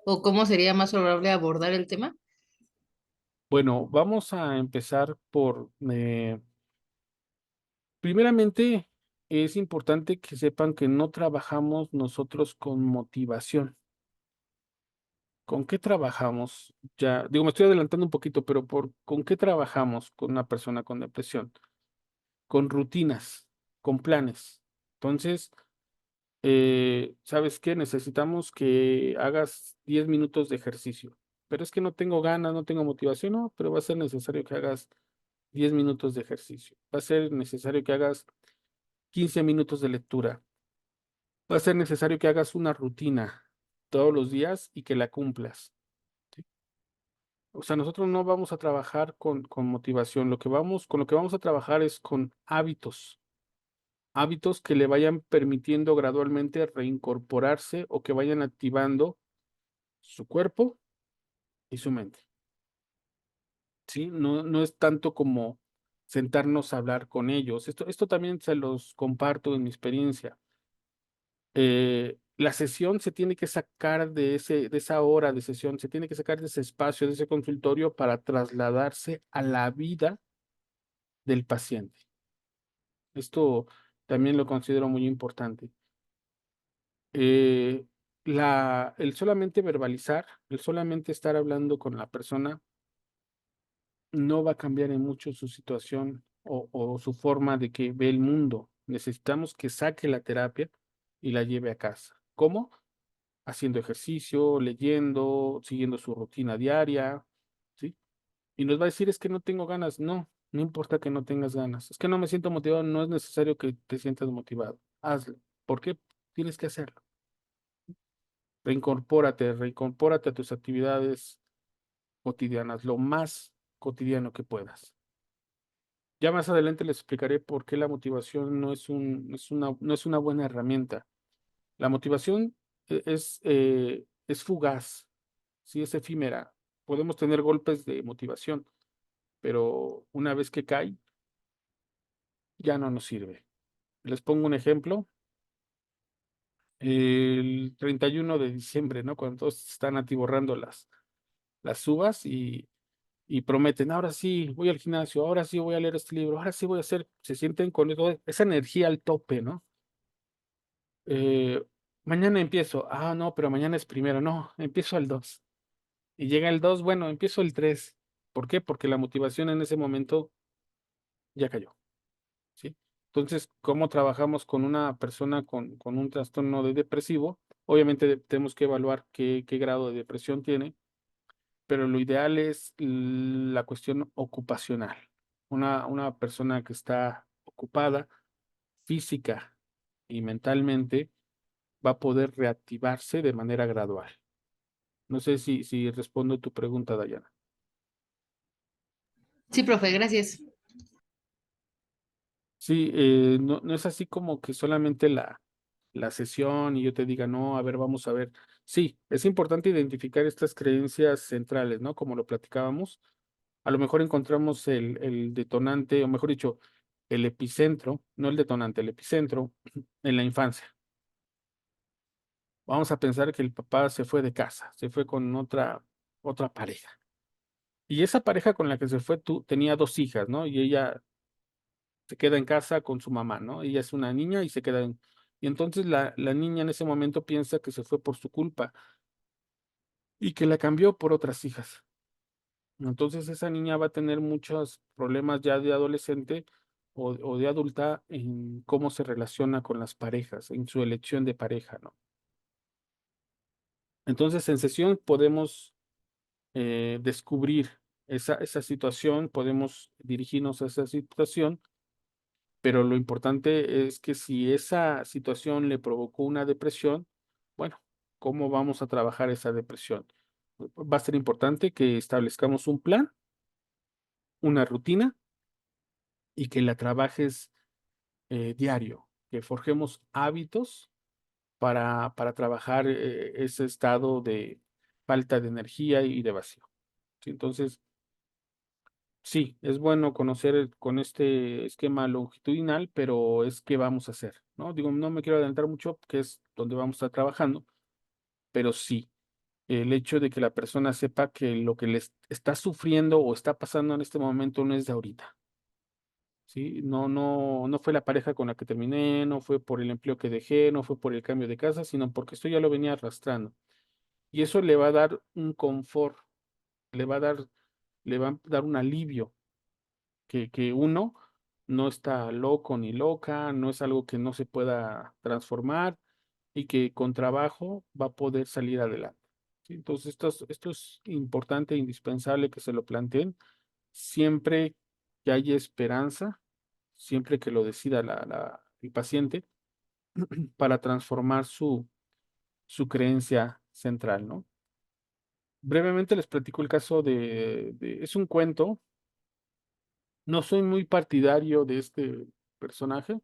¿O cómo sería más favorable abordar el tema? Bueno, vamos a empezar por, primeramente, es importante que sepan que no trabajamos nosotros con motivación. ¿Con qué trabajamos? Ya, digo, me estoy adelantando un poquito, pero ¿con qué trabajamos con una persona con depresión? Con rutinas, con planes. Entonces, ¿sabes qué? Necesitamos que hagas 10 minutos de ejercicio. Pero es que no tengo ganas, no tengo motivación, no, pero va a ser necesario que hagas 10 minutos de ejercicio. Va a ser necesario que hagas 15 minutos de lectura. Va a ser necesario que hagas una rutina todos los días y que la cumplas. ¿Sí? O sea, nosotros no vamos a trabajar con motivación. Con lo que vamos a trabajar es con hábitos. Hábitos que le vayan permitiendo gradualmente reincorporarse o que vayan activando su cuerpo y su mente. ¿Sí? No, no es tanto como sentarnos a hablar con ellos. Esto también se los comparto en mi experiencia. La sesión se tiene que sacar de esa hora de sesión, se tiene que sacar de ese espacio, de ese consultorio para trasladarse a la vida del paciente. Esto también lo considero muy importante. Eh, el solamente verbalizar, el solamente estar hablando con la persona no va a cambiar en mucho su situación o su forma de que ve el mundo. Necesitamos que saque la terapia y la lleve a casa. ¿Cómo? Haciendo ejercicio, leyendo, siguiendo su rutina diaria, ¿sí? Y nos va a decir, es que no tengo ganas. No, no importa que no tengas ganas. Es que no me siento motivado, no es necesario que te sientas motivado. Hazlo. ¿Por qué? Tienes que hacerlo. Reincorpórate a tus actividades cotidianas, lo más cotidiano que puedas. Ya más adelante les explicaré por qué la motivación no es una buena herramienta. La motivación es fugaz, sí, es efímera. Podemos tener golpes de motivación, pero una vez que cae, ya no nos sirve. Les pongo un ejemplo. El 31 de diciembre, ¿no? Cuando todos están atiborrando las uvas y prometen, ahora sí voy al gimnasio, ahora sí voy a leer este libro, ahora sí voy a hacer, se sienten con esa energía al tope, ¿no? Eh, Mañana empiezo, no, pero mañana es primero, no, empiezo el 2. Y llega el 2, bueno, empiezo el 3. ¿Por qué? Porque la motivación en ese momento ya cayó, ¿sí? Entonces, ¿cómo trabajamos con una persona con un trastorno de depresivo? Obviamente tenemos que evaluar qué grado de depresión tiene, pero lo ideal es la cuestión ocupacional. Una persona que está ocupada física y mentalmente va a poder reactivarse de manera gradual. No sé si respondo tu pregunta, Dayana. Sí, profe, gracias. Sí, no, no es así como que solamente la sesión y yo te diga, no, a ver, vamos a ver. Sí, es importante identificar estas creencias centrales, ¿no? Como lo platicábamos. A lo mejor encontramos el detonante, o mejor dicho, el epicentro, no el detonante, el epicentro en la infancia. Vamos a pensar que el papá se fue de casa, se fue con otra pareja. Y esa pareja con la que se fue tú tenía dos hijas, ¿no? Y ella se queda en casa con su mamá, ¿no? Ella es una niña y se queda en... Y entonces la niña en ese momento piensa que se fue por su culpa y que la cambió por otras hijas. Entonces esa niña va a tener muchos problemas ya de adolescente o de adulta en cómo se relaciona con las parejas, en su elección de pareja, ¿no? Entonces en sesión podemos descubrir esa situación, podemos dirigirnos a esa situación, pero lo importante es que si esa situación le provocó una depresión, bueno, ¿cómo vamos a trabajar esa depresión? Va a ser importante que establezcamos un plan, una rutina y que la trabajes diario, que forjemos hábitos para trabajar ese estado de falta de energía y de vacío. ¿Sí? Entonces, Sí, es bueno conocer con este esquema longitudinal, pero es qué vamos a hacer, ¿no? Digo, no me quiero adelantar mucho, que es donde vamos a estar trabajando, pero sí, el hecho de que la persona sepa que lo que les está sufriendo o está pasando en este momento no es de ahorita, ¿sí? No fue la pareja con la que terminé, no fue por el empleo que dejé, no fue por el cambio de casa, sino porque esto ya lo venía arrastrando. Y eso le va a dar un confort, le va a dar, le va a dar un alivio que uno no está loco ni loca, no es algo que no se pueda transformar y que con trabajo va a poder salir adelante. ¿Sí? Entonces, esto es importante e indispensable que se lo planteen siempre que haya esperanza, siempre que lo decida el paciente, para transformar su creencia central, ¿no? Brevemente les platico el caso es un cuento. No soy muy partidario de este personaje,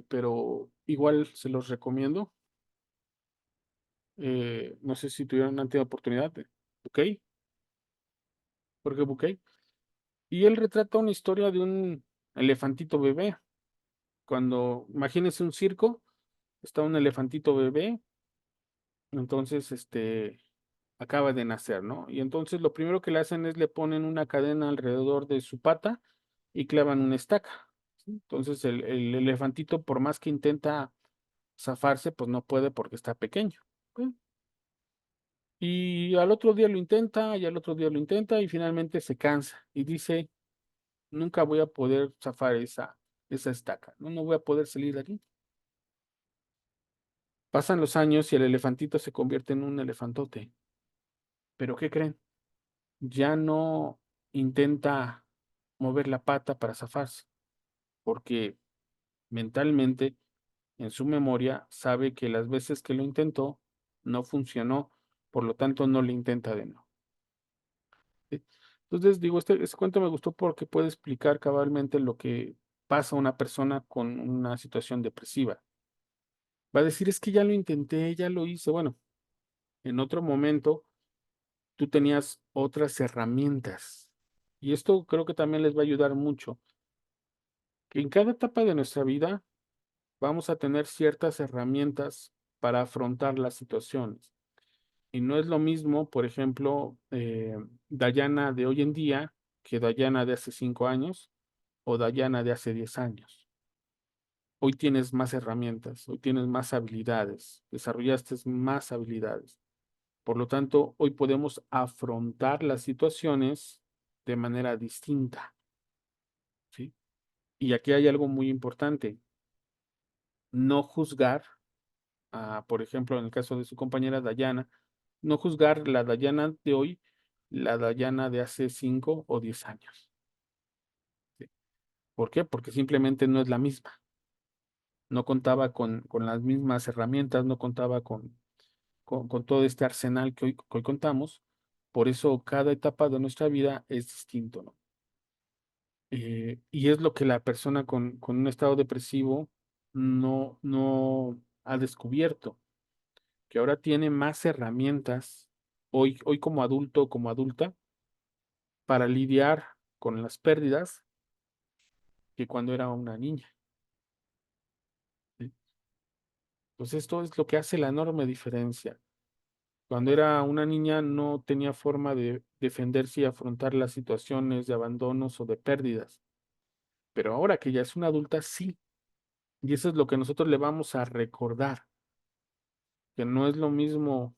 pero igual se los recomiendo. No sé si tuvieron antes oportunidad de Bukay, Jorge Bucay. Y él retrata una historia de un elefantito bebé. Cuando, imagínense un circo, está un elefantito bebé, entonces acaba de nacer, ¿no? Y entonces lo primero que le hacen es le ponen una cadena alrededor de su pata y clavan una estaca. ¿Sí? Entonces el elefantito, por más que intenta zafarse, pues no puede porque está pequeño. ¿Ok? Y al otro día lo intenta, y al otro día lo intenta, y finalmente se cansa y dice, nunca voy a poder zafar esa estaca, ¿no? No voy a poder salir de aquí. Pasan los años y el elefantito se convierte en un elefantote. Pero ¿qué creen? Ya no intenta mover la pata para zafarse, porque mentalmente, en su memoria, sabe que las veces que lo intentó, no funcionó, por lo tanto no lo intenta de nuevo. ¿Sí? Entonces, digo, este cuento me gustó porque puede explicar cabalmente lo que pasa a una persona con una situación depresiva. Va a decir, es que ya lo intenté, ya lo hice. Bueno, en otro momento tú tenías otras herramientas. Y esto creo que también les va a ayudar mucho, que en cada etapa de nuestra vida vamos a tener ciertas herramientas para afrontar las situaciones. Y no es lo mismo, por ejemplo, Dayana de hoy en día que Dayana de hace 5 años o Dayana de hace 10 años. Hoy tienes más herramientas, hoy tienes más habilidades, desarrollaste más habilidades. Por lo tanto, hoy podemos afrontar las situaciones de manera distinta, ¿sí? Y aquí hay algo muy importante, no juzgar, por ejemplo, en el caso de su compañera Dayana, no juzgar la Dayana de hoy, la Dayana de hace 5 o 10 años. ¿Sí? ¿Por qué? Porque simplemente no es la misma. No contaba con las mismas herramientas, no contaba con todo este arsenal que hoy contamos. Por eso cada etapa de nuestra vida es distinto, ¿no? Y es lo que la persona con un estado depresivo no ha descubierto, que ahora tiene más herramientas hoy como adulto o como adulta para lidiar con las pérdidas que cuando era una niña. ¿Sí? Pues esto es lo que hace la enorme diferencia. Cuando era una niña no tenía forma de defenderse y afrontar las situaciones de abandonos o de pérdidas, pero ahora que ya es una adulta, sí. Y eso es lo que nosotros le vamos a recordar, que no es lo mismo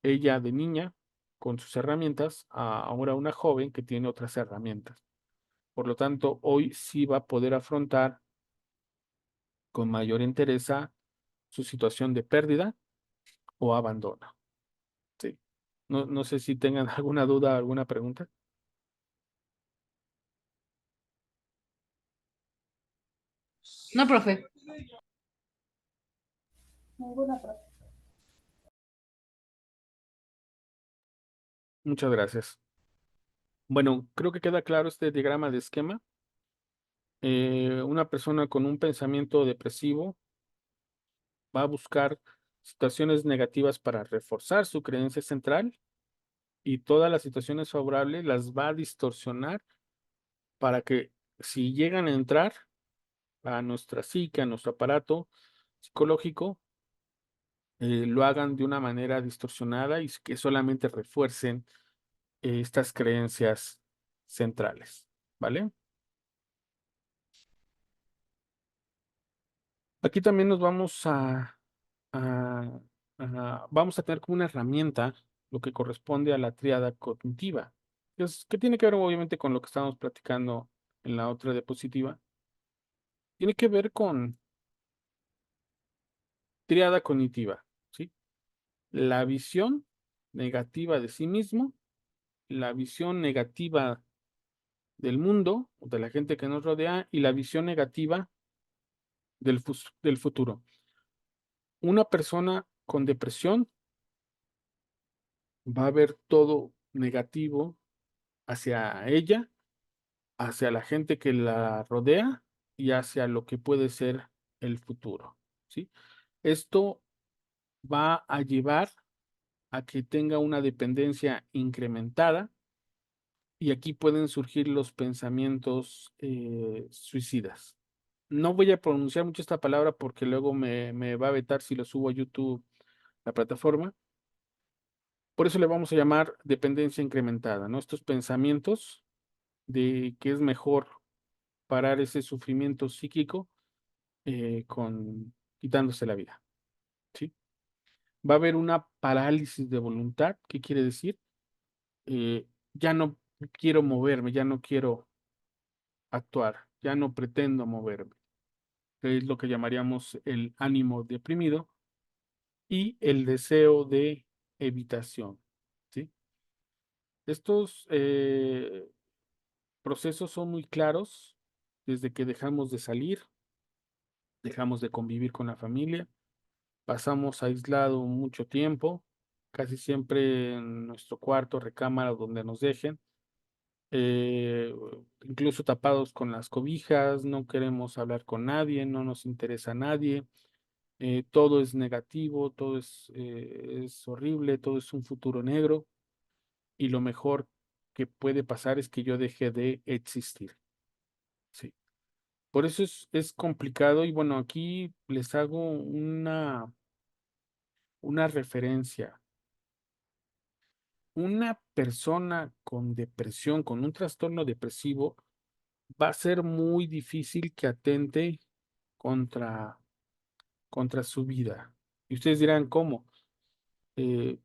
ella de niña con sus herramientas a ahora una joven que tiene otras herramientas. Por lo tanto, hoy sí va a poder afrontar con mayor entereza su situación de pérdida o abandono. Sí. No sé si tengan alguna duda, alguna pregunta. No, profe. Muchas gracias. Bueno, creo que queda claro este diagrama de esquema. Una persona con un pensamiento depresivo va a buscar situaciones negativas para reforzar su creencia central y todas las situaciones favorables las va a distorsionar para que si llegan a entrar a nuestra psique, a nuestro aparato psicológico, lo hagan de una manera distorsionada y que solamente refuercen estas creencias centrales, ¿vale? Aquí también nos a- vamos a tener como una herramienta lo que corresponde a la tríada cognitiva, que tiene que ver obviamente con lo que estábamos platicando en la otra diapositiva. Tiene que ver con tríada cognitiva, ¿sí? La visión negativa de sí mismo, la visión negativa del mundo, de la gente que nos rodea, y la visión negativa del futuro. Una persona con depresión va a ver todo negativo hacia ella, hacia la gente que la rodea y hacia lo que puede ser el futuro, ¿sí? Esto va a llevar a que tenga una dependencia incrementada y aquí pueden surgir los pensamientos suicidas. No voy a pronunciar mucho esta palabra porque luego me va a vetar si lo subo a YouTube, la plataforma. Por eso le vamos a llamar dependencia incrementada, ¿no? Estos pensamientos de que es mejor parar ese sufrimiento psíquico con quitándose la vida, ¿sí? Va a haber una parálisis de voluntad. ¿Qué quiere decir? Ya no quiero moverme, ya no quiero actuar, ya no pretendo moverme, que es lo que llamaríamos el ánimo deprimido y el deseo de evitación, ¿sí? Estos procesos son muy claros desde que dejamos de salir, dejamos de convivir con la familia, pasamos aislado mucho tiempo, casi siempre en nuestro cuarto, recámara, donde nos dejen, eh, incluso tapados con las cobijas, no queremos hablar con nadie, no nos interesa nadie, todo es negativo, todo es horrible, todo es un futuro negro y lo mejor que puede pasar es que yo deje de existir. Sí. Por eso es complicado y bueno, aquí les hago una referencia. Una persona con depresión, con un trastorno depresivo, va a ser muy difícil que atente contra, contra su vida. Y ustedes dirán, ¿cómo? Eh,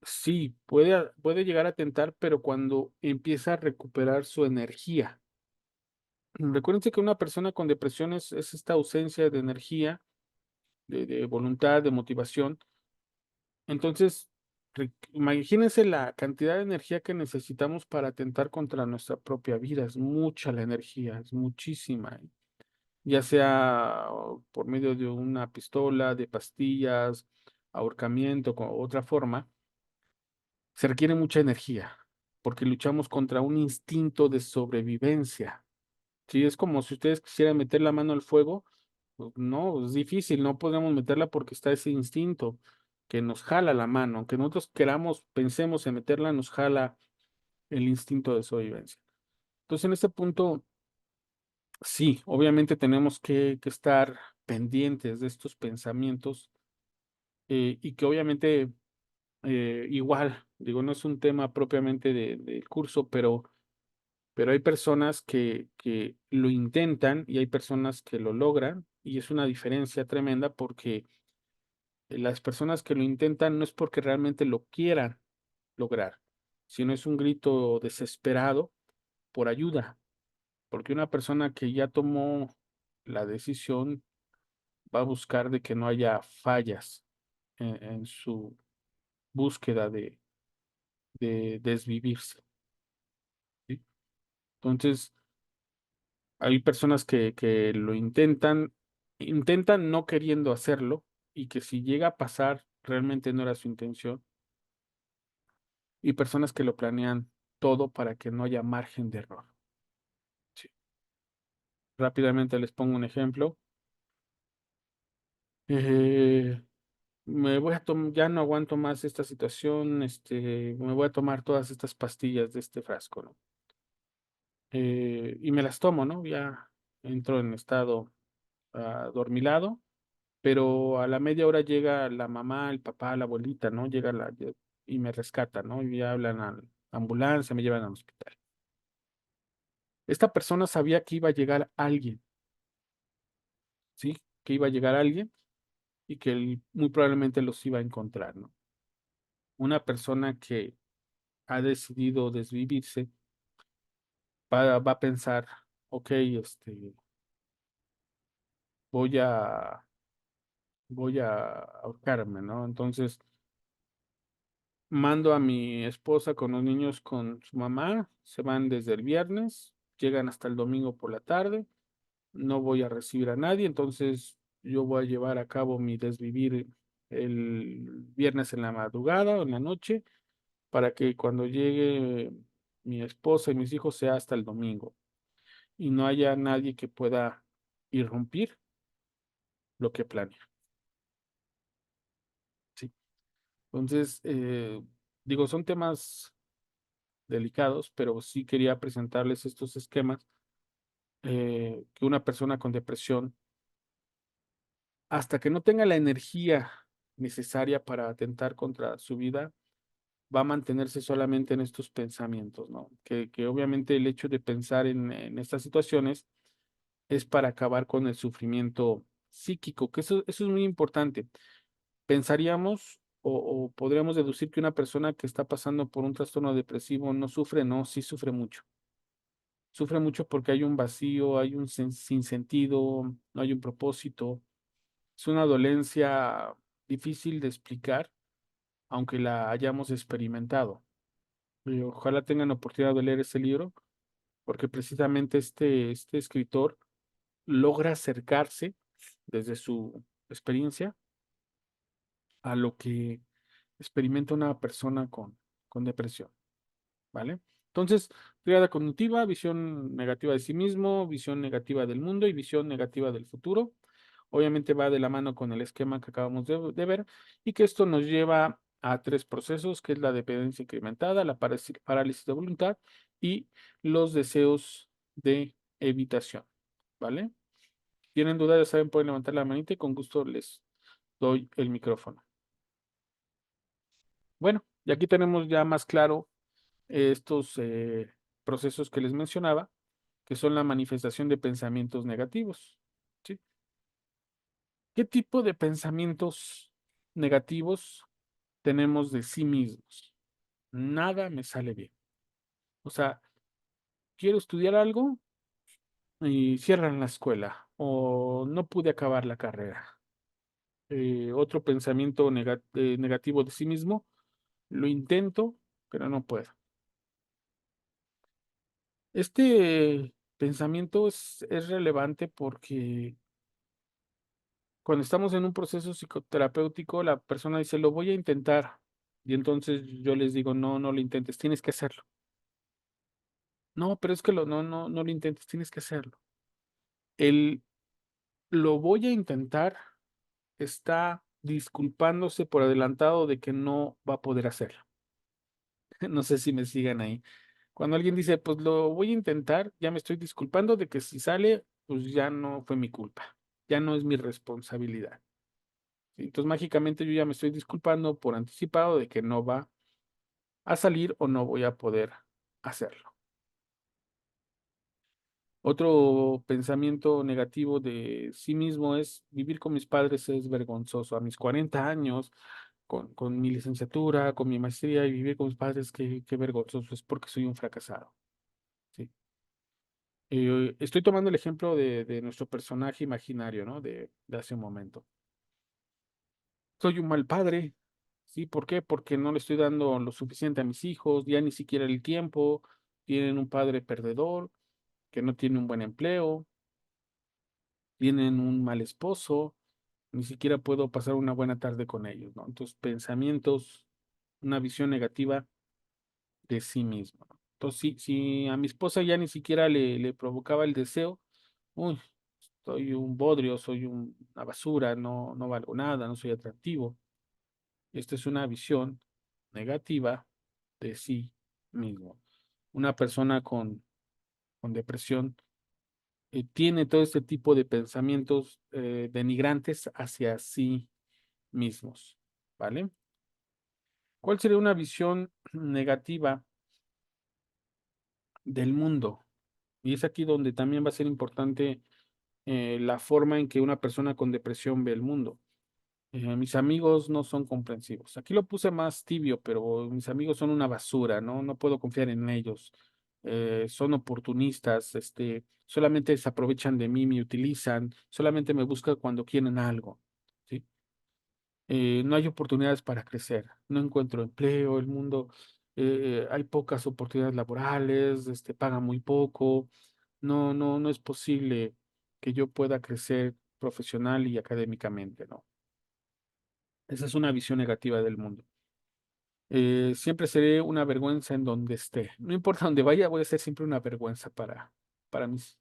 sí, puede llegar a atentar, pero cuando empieza a recuperar su energía. Recuérdense que una persona con depresión es esta ausencia de energía, de voluntad, de motivación. Entonces, imagínense la cantidad de energía que necesitamos para atentar contra nuestra propia vida. Es mucha la energía, es muchísima. Ya sea por medio de una pistola, de pastillas, ahorcamiento, con otra forma, se requiere mucha energía, porque luchamos contra un instinto de sobrevivencia. Sí, es como si ustedes quisieran meter la mano al fuego, pues no, es difícil, no podemos meterla porque está ese instinto que nos jala la mano, aunque nosotros queramos, pensemos en meterla, nos jala el instinto de sobrevivencia. Entonces, en este punto, sí, obviamente tenemos que estar pendientes de estos pensamientos y que obviamente igual, digo, no es un tema propiamente del curso, pero hay personas que lo intentan y hay personas que lo logran y es una diferencia tremenda porque las personas que lo intentan no es porque realmente lo quieran lograr, sino es un grito desesperado por ayuda, porque una persona que ya tomó la decisión va a buscar de que no haya fallas en su búsqueda de desvivirse, ¿sí? Entonces, hay personas que lo intentan no queriendo hacerlo y que si llega a pasar, realmente no era su intención. Y personas que lo planean todo para que no haya margen de error. Sí. Rápidamente les pongo un ejemplo. Eh, ya no aguanto más esta situación, me voy a tomar todas estas pastillas de este frasco, ¿no? Y me las tomo, ¿no? Ya entro en estado adormilado, pero a la media hora llega la mamá, el papá, la abuelita, ¿no? Y me rescatan, ¿no? Y ya hablan a la ambulancia, me llevan al hospital. Esta persona sabía que iba a llegar alguien, ¿sí? Que iba a llegar alguien y que él muy probablemente los iba a encontrar, ¿no? Una persona que ha decidido desvivirse va a pensar, ok, voy a, voy a ahorcarme, ¿no? Entonces mando a mi esposa con los niños con su mamá, se van desde el viernes, llegan hasta el domingo por la tarde, no voy a recibir a nadie, entonces yo voy a llevar a cabo mi desvivir el viernes en la madrugada o en la noche, para que cuando llegue mi esposa y mis hijos sea hasta el domingo y no haya nadie que pueda irrumpir lo que planea. Sí. Entonces, digo, son temas delicados, pero sí quería presentarles estos esquemas que una persona con depresión, hasta que no tenga la energía necesaria para atentar contra su vida, va a mantenerse solamente en estos pensamientos, ¿no? Que obviamente el hecho de pensar en estas situaciones es para acabar con el sufrimiento psíquico, que eso es muy importante. Pensaríamos o podríamos deducir que una persona que está pasando por un trastorno depresivo no sufre, no, sí sufre mucho. Sufre mucho porque hay un vacío, hay un sinsentido, no hay un propósito. Es una dolencia difícil de explicar, aunque la hayamos experimentado. Y ojalá tengan la oportunidad de leer este libro, porque precisamente este escritor logra acercarse desde su experiencia a lo que experimenta una persona con depresión, ¿vale? Entonces, triada cognitiva, visión negativa de sí mismo, visión negativa del mundo y visión negativa del futuro. Obviamente va de la mano con el esquema que acabamos de ver y que esto nos lleva a tres procesos, que es la dependencia incrementada, la parálisis de voluntad y los deseos de evitación, ¿vale? ¿Tienen dudas? Ya saben, pueden levantar la manita y con gusto les doy el micrófono. Bueno, y aquí tenemos ya más claro estos procesos que les mencionaba, que son la manifestación de pensamientos negativos, ¿sí? ¿Qué tipo de pensamientos negativos tenemos de sí mismos? Nada me sale bien. O sea, quiero estudiar algo y cierran la escuela o no pude acabar la carrera. Otro pensamiento negativo de sí mismo, lo intento, pero no puedo. Este pensamiento es relevante porque cuando estamos en un proceso psicoterapéutico, la persona dice, lo voy a intentar. Y entonces yo les digo, no, no lo intentes, tienes que hacerlo. No, pero es que no lo intentes, tienes que hacerlo. El lo voy a intentar está disculpándose por adelantado de que no va a poder hacerlo. No sé si me sigan ahí. Cuando alguien dice, pues lo voy a intentar, ya me estoy disculpando de que si sale, pues ya no fue mi culpa, ya no es mi responsabilidad. Entonces, mágicamente yo ya me estoy disculpando por anticipado de que no va a salir o no voy a poder hacerlo. Otro pensamiento negativo de sí mismo es vivir con mis padres es vergonzoso. A mis 40 años, con mi licenciatura, con mi maestría y vivir con mis padres, qué vergonzoso es porque soy un fracasado. ¿Sí? Estoy tomando el ejemplo de nuestro personaje imaginario, ¿no? De hace un momento. Soy un mal padre. ¿Sí? ¿Por qué? Porque no le estoy dando lo suficiente a mis hijos, ya ni siquiera el tiempo. Tienen un padre perdedor, que no tiene un buen empleo, tienen un mal esposo, ni siquiera puedo pasar una buena tarde con ellos, ¿no? Entonces, pensamientos, una visión negativa de sí mismo, ¿no? Entonces, si a mi esposa ya ni siquiera le provocaba el deseo, uy, soy un bodrio, soy una basura, no valgo nada, no soy atractivo. Esta es una visión negativa de sí mismo. Una persona con depresión tiene todo este tipo de pensamientos denigrantes hacia sí mismos, ¿vale? ¿Cuál sería una visión negativa del mundo? Y es aquí donde también va a ser importante la forma en que una persona con depresión ve el mundo. Mis amigos no son comprensivos. Aquí lo puse más tibio, pero mis amigos son una basura, ¿no? No puedo confiar en ellos. Son oportunistas, solamente se aprovechan de mí, me utilizan, solamente me buscan cuando quieren algo, ¿sí? No hay oportunidades para crecer, no encuentro empleo, el mundo, hay pocas oportunidades laborales, paga muy poco, no es posible que yo pueda crecer profesional y académicamente, ¿no? Esa es una visión negativa del mundo. Siempre seré una vergüenza en donde esté. No importa dónde vaya, voy a ser siempre una vergüenza para mis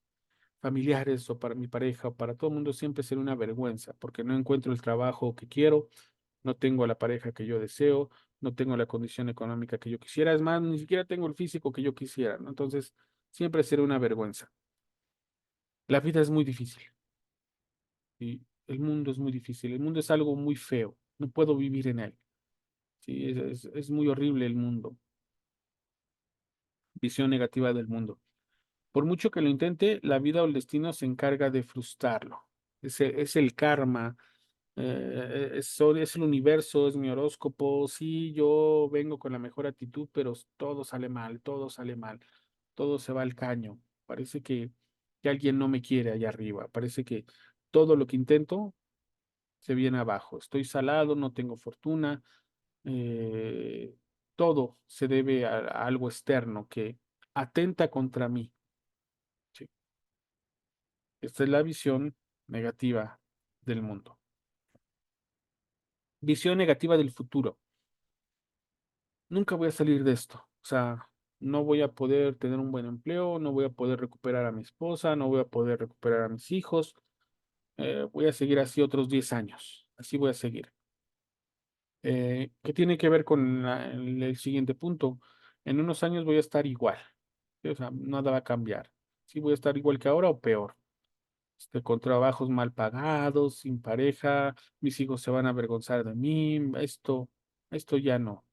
familiares o para mi pareja o para todo el mundo. Siempre seré una vergüenza porque no encuentro el trabajo que quiero, no tengo la pareja que yo deseo, no tengo la condición económica que yo quisiera. Es más, ni siquiera tengo el físico que yo quisiera, ¿no? Entonces, siempre seré una vergüenza. La vida es muy difícil y el mundo es muy difícil. El mundo es algo muy feo. No puedo vivir en él. Sí, es muy horrible el mundo. Visión negativa del mundo. Por mucho que lo intente, la vida o el destino se encarga de frustrarlo. Es el karma, es el universo, es mi horóscopo. Sí, yo vengo con la mejor actitud, pero todo sale mal, todo sale mal, todo se va al caño. Parece que alguien no me quiere allá arriba. Parece que todo lo que intento se viene abajo. Estoy salado, no tengo fortuna. eh, Todo se debe a algo externo que atenta contra mí. Sí. Esta es la visión negativa del mundo. Visión negativa del futuro. Nunca voy a salir de esto. O sea, no voy a poder tener un buen empleo, no voy a poder recuperar a mi esposa, no voy a poder recuperar a mis hijos. Voy a seguir así otros 10 años. Así voy a seguir. ¿Qué tiene que ver con el siguiente punto? En unos años voy a estar igual. ¿Sí? O sea, nada va a cambiar. Sí, voy a estar igual que ahora o peor. Con trabajos mal pagados, sin pareja, mis hijos se van a avergonzar de mí, esto ya no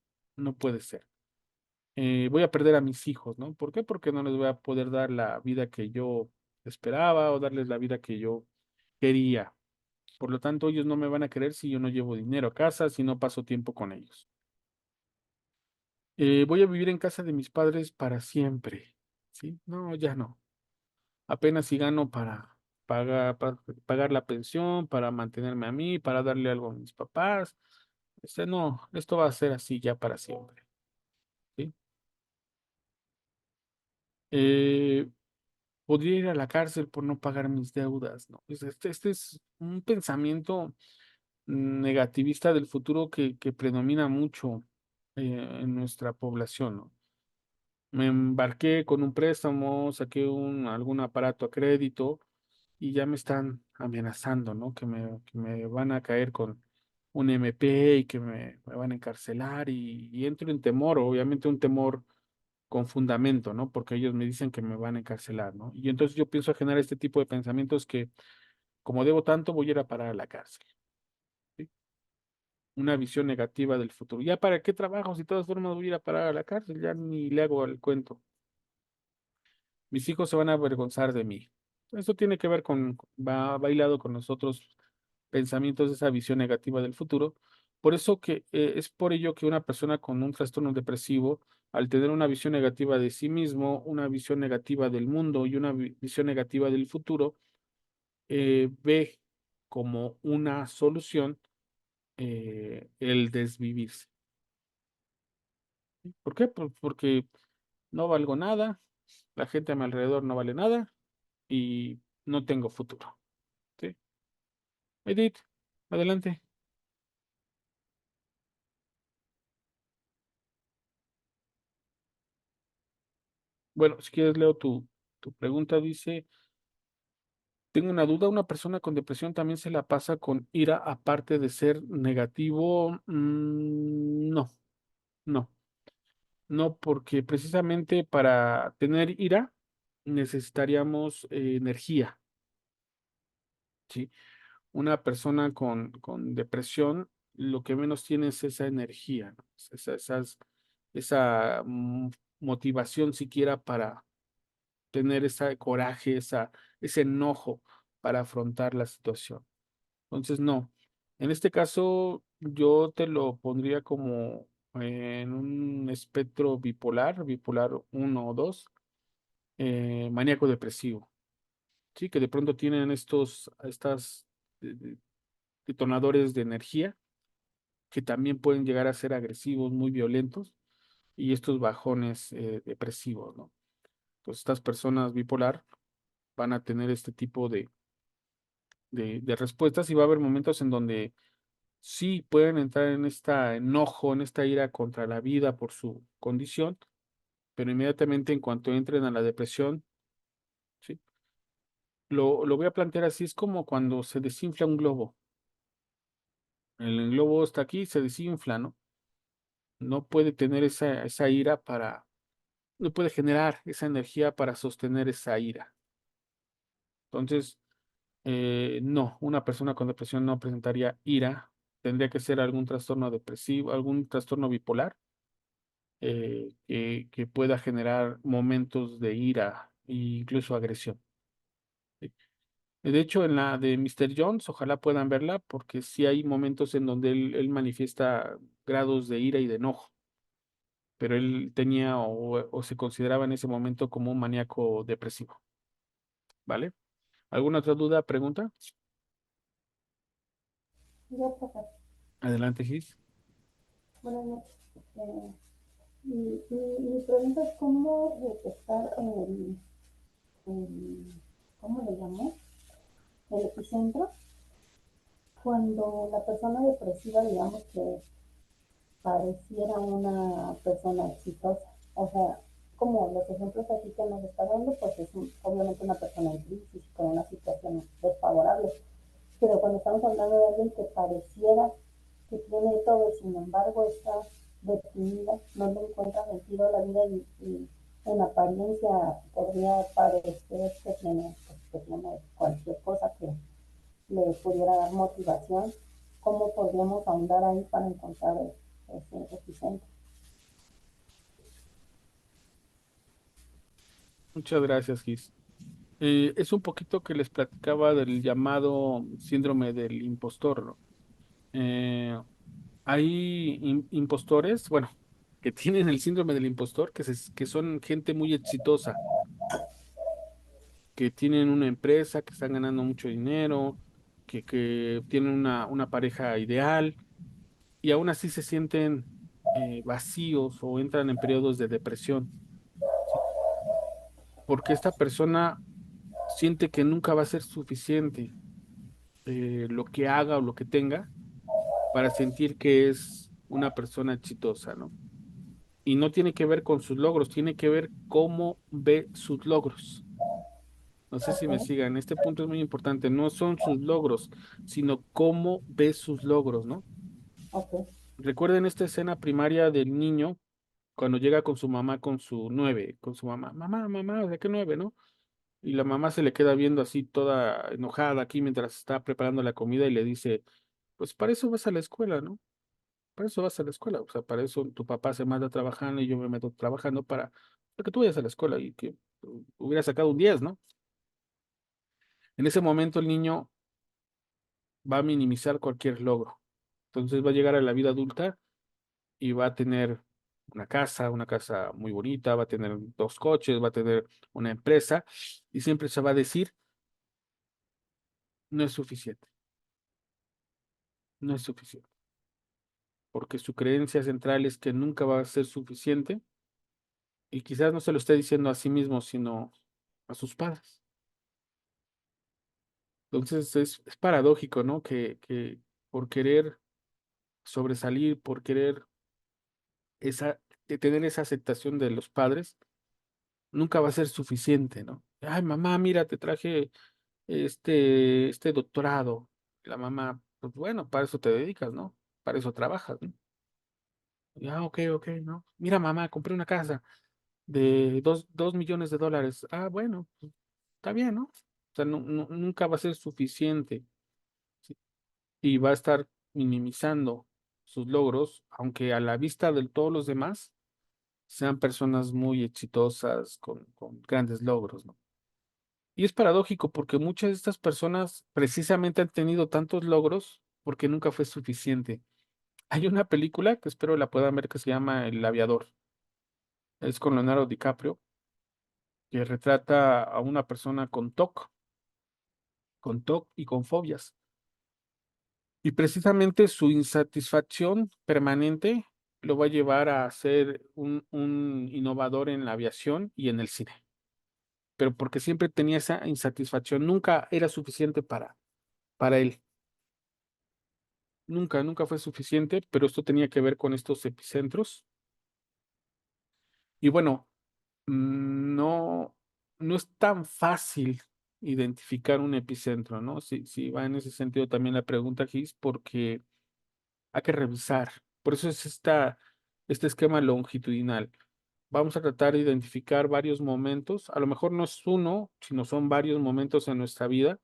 puede ser. Voy a perder a mis hijos, ¿no? ¿Por qué? Porque no les voy a poder dar la vida que yo esperaba o darles la vida que yo quería. Por lo tanto, ellos no me van a querer si yo no llevo dinero a casa, si no paso tiempo con ellos. Voy a vivir en casa de mis padres para siempre, ¿sí? No, ya no. Apenas si gano para pagar la pensión, para mantenerme a mí, para darle algo a mis papás. No, esto va a ser así ya para siempre. ¿Sí? Eh, Podría ir a la cárcel por no pagar mis deudas, ¿no? Este es un pensamiento negativista del futuro que predomina mucho en nuestra población, ¿no? Me embarqué con un préstamo, saqué algún aparato a crédito y ya me están amenazando, ¿no? Que me van a caer con un MP y que me van a encarcelar y entro en temor, obviamente un temor con fundamento, ¿no? Porque ellos me dicen que me van a encarcelar, ¿no? Y entonces yo pienso generar este tipo de pensamientos que como debo tanto voy a ir a parar a la cárcel, ¿sí? Una visión negativa del futuro. ¿Ya para qué trabajo si de todas formas voy a ir a parar a la cárcel? Ya ni le hago el cuento. Mis hijos se van a avergonzar de mí. Esto tiene que ver va bailado con nosotros pensamientos de esa visión negativa del futuro. Por eso es por ello que una persona con un trastorno depresivo, al tener una visión negativa de sí mismo, una visión negativa del mundo y una visión negativa del futuro, ve como una solución el desvivirse. ¿Por qué? Porque no valgo nada, la gente a mi alrededor no vale nada y no tengo futuro. ¿Sí? Edith, adelante. Bueno, si quieres leo tu pregunta, dice, Tengo una duda, ¿una persona con depresión también se la pasa con ira aparte de ser negativo? No, no, no, porque precisamente para tener ira necesitaríamos energía, ¿sí? Una persona con depresión lo que menos tiene es esa energía, ¿no? Esa motivación siquiera para tener ese coraje, ese enojo para afrontar la situación. Entonces, no. En este caso, yo te lo pondría como en un espectro bipolar, bipolar uno o 2, maníaco depresivo. Sí, que de pronto tienen estas detonadores de energía que también pueden llegar a ser agresivos, muy violentos, y estos bajones depresivos, ¿no? Entonces, estas personas bipolar van a tener este tipo de respuestas y va a haber momentos en donde sí pueden entrar en este enojo, en esta ira contra la vida por su condición, pero inmediatamente en cuanto entren a la depresión, ¿sí? Lo voy a plantear así, es como cuando se desinfla un globo. El globo está aquí, se desinfla, ¿no? No puede tener esa ira no puede generar esa energía para sostener esa ira. Entonces, no, una persona con depresión no presentaría ira, tendría que ser algún trastorno depresivo, algún trastorno bipolar, que pueda generar momentos de ira e incluso agresión. ¿Sí? De hecho, en la de Mr. Jones, ojalá puedan verla, porque sí hay momentos en donde él manifiesta grados de ira y de enojo, pero él tenía o se consideraba en ese momento como un maníaco depresivo. ¿Vale? ¿Alguna otra duda, pregunta? Ya, profe. Adelante, Gis. Buenas noches. Mi pregunta es cómo detectar ¿cómo le llamó? El epicentro, cuando la persona depresiva, digamos que pareciera una persona exitosa. O sea, como los ejemplos aquí que nos está dando, pues es obviamente una persona en crisis, con una situación desfavorable. Pero cuando estamos hablando de alguien que pareciera que tiene todo y sin embargo está deprimida, no le encuentra sentido a la vida y en apariencia podría parecer que tiene cualquier cosa que le pudiera dar motivación, ¿cómo podríamos ahondar ahí para encontrar ese epicentro? Muchas gracias, Gis. Es un poquito que les platicaba del llamado síndrome del impostor, ¿no? Hay impostores, bueno, que tienen el síndrome del impostor, que son gente muy exitosa, que tienen una empresa, que están ganando mucho dinero, que tienen una pareja ideal y aún así se sienten vacíos o entran en periodos de depresión, ¿sí? Porque esta persona siente que nunca va a ser suficiente lo que haga o lo que tenga para sentir que es una persona exitosa, ¿no? Y no tiene que ver con sus logros, tiene que ver cómo ve sus logros. No sé si me Ok, sigan, este punto es muy importante, no son sus logros, sino cómo ve sus logros, ¿no? ok, Recuerden esta escena primaria del niño cuando llega con su mamá con su 9, con su mamá, mamá, mamá, ¿de qué 9, no? Y la mamá se le queda viendo así toda enojada aquí mientras está preparando la comida y le dice, pues para eso vas a la escuela, ¿no? Para eso vas a la escuela, o sea, para eso tu papá se manda trabajando y yo me meto trabajando para que tú vayas a la escuela y que hubiera sacado un 10, ¿no? En ese momento el niño va a minimizar cualquier logro. Entonces va a llegar a la vida adulta y va a tener una casa muy bonita, va a tener 2 coches, va a tener una empresa y siempre se va a decir, no es suficiente, no es suficiente, porque su creencia central es que nunca va a ser suficiente y quizás no se lo esté diciendo a sí mismo, sino a sus padres. Entonces es paradójico, ¿no? Que por querer sobresalir, por querer tener esa aceptación de los padres, nunca va a ser suficiente, ¿no? Ay, mamá, mira, te traje este doctorado. La mamá, pues bueno, para eso te dedicas, ¿no? Para eso trabajas, ¿no? Y, ok, ok, ¿no? Mira, mamá, compré una casa de 2 millones de dólares. Ah, bueno, pues, está bien, ¿no? O sea, nunca va a ser suficiente, ¿sí? Y va a estar minimizando sus logros, aunque a la vista de todos los demás sean personas muy exitosas, con grandes logros, ¿no? Y es paradójico porque muchas de estas personas precisamente han tenido tantos logros porque nunca fue suficiente. Hay una película que espero la puedan ver que se llama El Aviador. Es con Leonardo DiCaprio, que retrata a una persona con TOC y con fobias. Y precisamente su insatisfacción permanente lo va a llevar a ser un innovador en la aviación y en el cine. Pero porque siempre tenía esa insatisfacción, nunca era suficiente para él. Nunca fue suficiente, pero esto tenía que ver con estos epicentros. Y bueno, no, no es tan fácil identificar un epicentro, ¿no? Si va en ese sentido también la pregunta, Gis, porque hay que revisar. Por eso es este esquema longitudinal. Vamos a tratar de identificar varios momentos. A lo mejor no es uno, sino son varios momentos en nuestra vida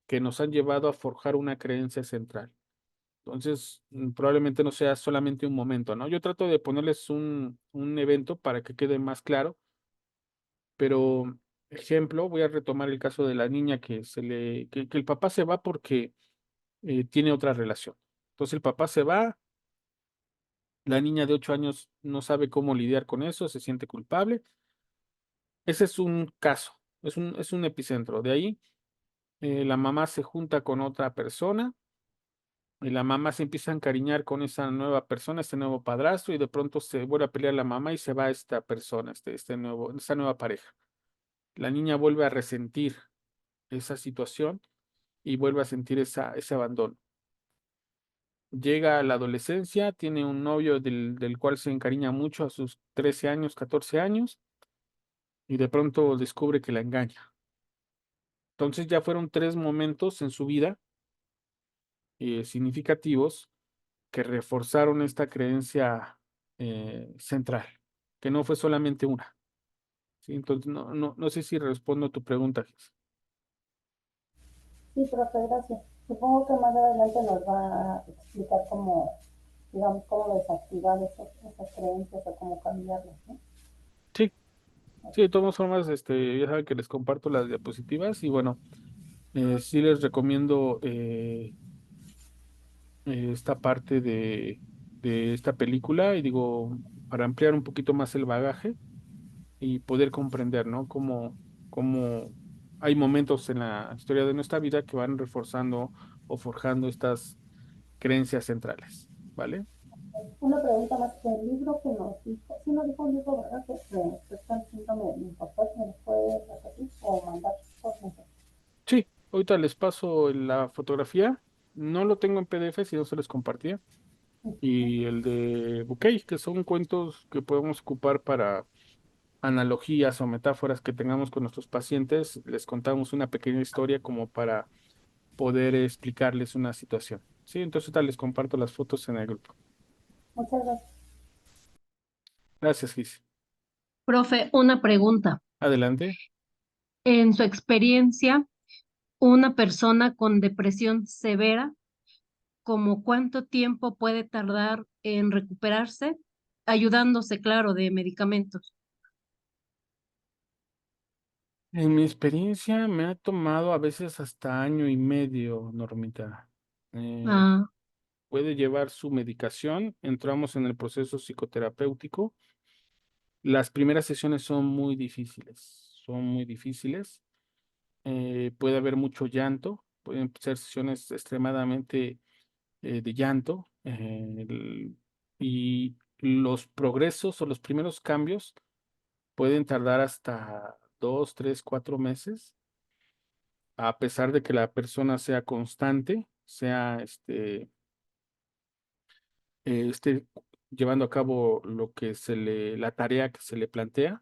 que nos han llevado a forjar una creencia central. Entonces, probablemente no sea solamente un momento, ¿no? Yo trato de ponerles un evento para que quede más claro, pero, ejemplo, voy a retomar el caso de la niña que el papá se va porque tiene otra relación. Entonces, el papá se va, la niña de 8 años no sabe cómo lidiar con eso, se siente culpable. Ese es un caso, es un epicentro. De ahí, la mamá se junta con otra persona y la mamá se empieza a encariñar con esa nueva persona, este nuevo padrastro, y de pronto se vuelve a pelear la mamá y se va esta persona, esta nueva pareja. La niña vuelve a resentir esa situación y vuelve a sentir ese abandono. Llega a la adolescencia, tiene un novio del cual se encariña mucho a sus 13 años, 14 años, y de pronto descubre que la engaña. Entonces ya fueron 3 momentos en su vida significativos que reforzaron esta creencia central, que no fue solamente una. ¿Sí? Entonces, no sé si respondo a tu pregunta, Gis. Sí, profe, gracias. Supongo que más adelante nos va a explicar cómo, digamos, cómo desactivar esas creencias o cómo cambiarlas, ¿no? Sí, sí, de todas formas, ya saben que les comparto las diapositivas y bueno, sí les recomiendo esta parte de esta película y digo, para ampliar un poquito más el bagaje y poder comprender, ¿no? Cómo hay momentos en la historia de nuestra vida que van reforzando o forjando estas creencias centrales, ¿vale? Una pregunta más que el libro que nos dijo, sí nos dijo un libro, ¿verdad? Que respecto al síndrome de impactar, ¿me lo puede repetir o mandar por mensaje? Sí, ahorita les paso la fotografía, no lo tengo en PDF, si no se les compartía, y el de Bukey, que son cuentos que podemos ocupar para analogías o metáforas que tengamos con nuestros pacientes, les contamos una pequeña historia como para poder explicarles una situación. Sí, entonces ahorita les comparto las fotos en el grupo. Muchas gracias. Gracias, Gis. Profe, una pregunta. Adelante. En su experiencia, una persona con depresión severa, ¿como cuánto tiempo puede tardar en recuperarse? Ayudándose, claro, de medicamentos. En mi experiencia me ha tomado a veces hasta año y medio, Normita. Eh, Ah, Puede llevar su medicación, entramos en el proceso psicoterapéutico. Las primeras sesiones son muy difíciles. Puede haber mucho llanto, pueden ser sesiones extremadamente de llanto y los progresos o los primeros cambios pueden tardar hasta 2, 3, 4 meses, a pesar de que la persona sea constante, sea esté llevando a cabo la tarea que se le plantea,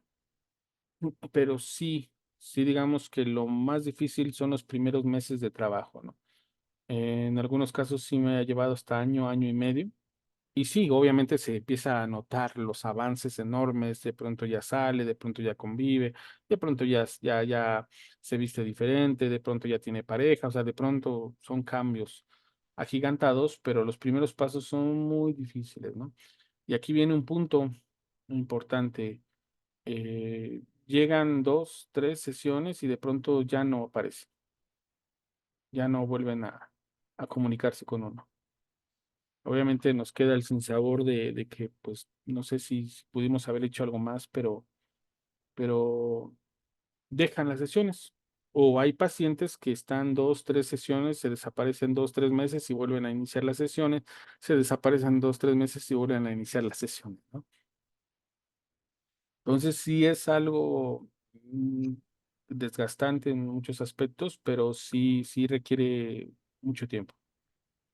pero sí. sí digamos que lo más difícil son los primeros meses de trabajo, ¿no? En algunos casos sí me ha llevado hasta año, año y medio. Y sí, obviamente se empieza a notar los avances enormes, de pronto ya sale, de pronto ya convive, de pronto ya se viste diferente, de pronto ya tiene pareja, o sea, de pronto son cambios agigantados, pero los primeros pasos son muy difíciles, ¿no? Y aquí viene un punto importante. Llegan dos, tres sesiones y de pronto ya no aparece, ya no vuelven a comunicarse con uno. Obviamente nos queda el sinsabor de que, pues, no sé si pudimos haber hecho algo más, pero dejan las sesiones. O hay pacientes que están dos, tres sesiones, se desaparecen dos, tres meses y vuelven a iniciar las sesiones, se desaparecen dos, tres meses y vuelven a iniciar las sesiones, ¿no? Entonces sí es algo desgastante en muchos aspectos, pero sí requiere mucho tiempo.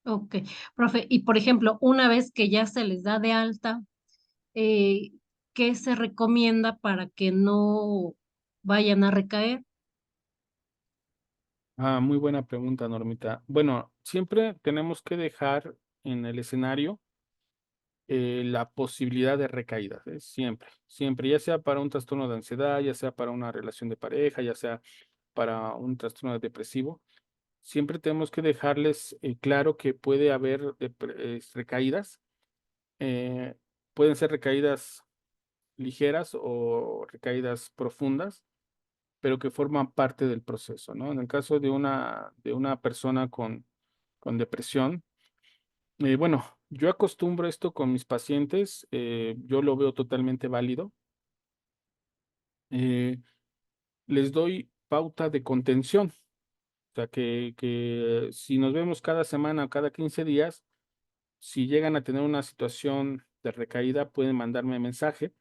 Ok, profe, y por ejemplo, una vez que ya se les da de alta, eh, ¿qué se recomienda para que no vayan a recaer? Ah, muy buena pregunta, Normita. Bueno, siempre tenemos que dejar en el escenario la posibilidad de recaídas, ¿eh? Siempre, siempre, ya sea para un trastorno de ansiedad, ya sea para una relación de pareja, ya sea para un trastorno depresivo, siempre tenemos que dejarles claro que puede haber recaídas. eh, Pueden ser recaídas ligeras o recaídas profundas, pero que forman parte del proceso, ¿no? En el caso de una persona con depresión, bueno, yo acostumbro esto con mis pacientes, yo lo veo totalmente válido. eh, Les doy pauta de contención, o sea, que si nos vemos cada semana o cada 15 días, si llegan a tener una situación de recaída, pueden mandarme mensaje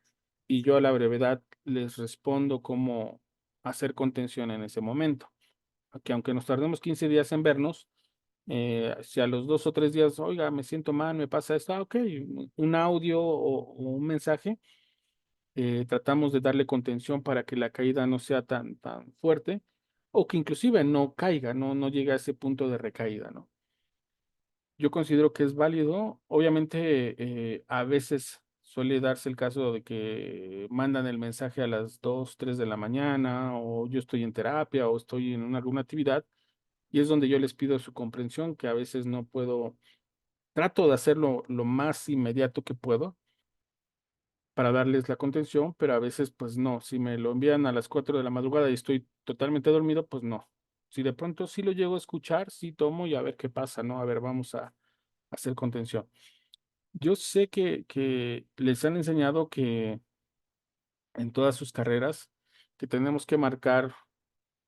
y yo a la brevedad les respondo cómo hacer contención en ese momento. Que aunque nos tardemos 15 días en vernos, si a los 2 o 3 días, oiga, me siento mal, me pasa esto, ok, un audio o un mensaje, tratamos de darle contención para que la caída no sea tan fuerte o que inclusive no caiga, no llegue a ese punto de recaída, ¿no? Yo considero que es válido. Obviamente, a veces suele darse el caso de que mandan el mensaje a las 2, 3 de la mañana, o yo estoy en terapia, o estoy en alguna actividad, y es donde yo les pido su comprensión, que a veces no puedo, trato de hacerlo lo más inmediato que puedo para darles la contención, pero a veces pues no, si me lo envían a las 4 de la madrugada y estoy totalmente dormido, pues no. Si de pronto sí lo llego a escuchar, sí tomo y a ver qué pasa, ¿no? A ver, vamos a hacer contención. Yo sé que les han enseñado que en todas sus carreras que tenemos que marcar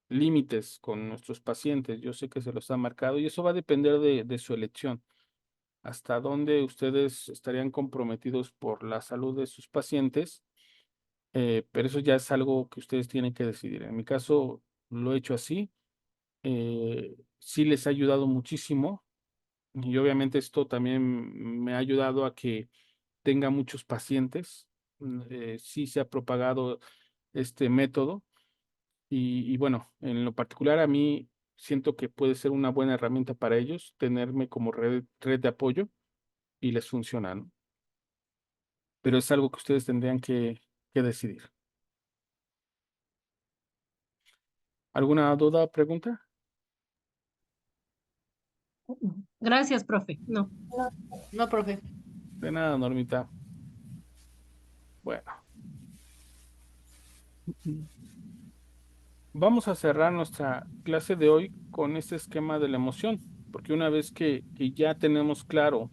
límites con nuestros pacientes. Yo sé que se los han marcado y eso va a depender de su elección. Hasta dónde ustedes estarían comprometidos por la salud de sus pacientes, pero eso ya es algo que ustedes tienen que decidir. En mi caso, lo he hecho así. Sí les ha ayudado muchísimo y obviamente esto también me ha ayudado a que tenga muchos pacientes. Sí se ha propagado este método y bueno, en lo particular a mí siento que puede ser una buena herramienta para ellos tenerme como red de apoyo y les funciona, ¿no? Pero es algo que ustedes tendrían que decidir. ¿Alguna duda o pregunta? Gracias, profe. No. No, profe. De nada, Normita. Bueno, vamos a cerrar nuestra clase de hoy con este esquema de la emoción, porque una vez que ya tenemos claro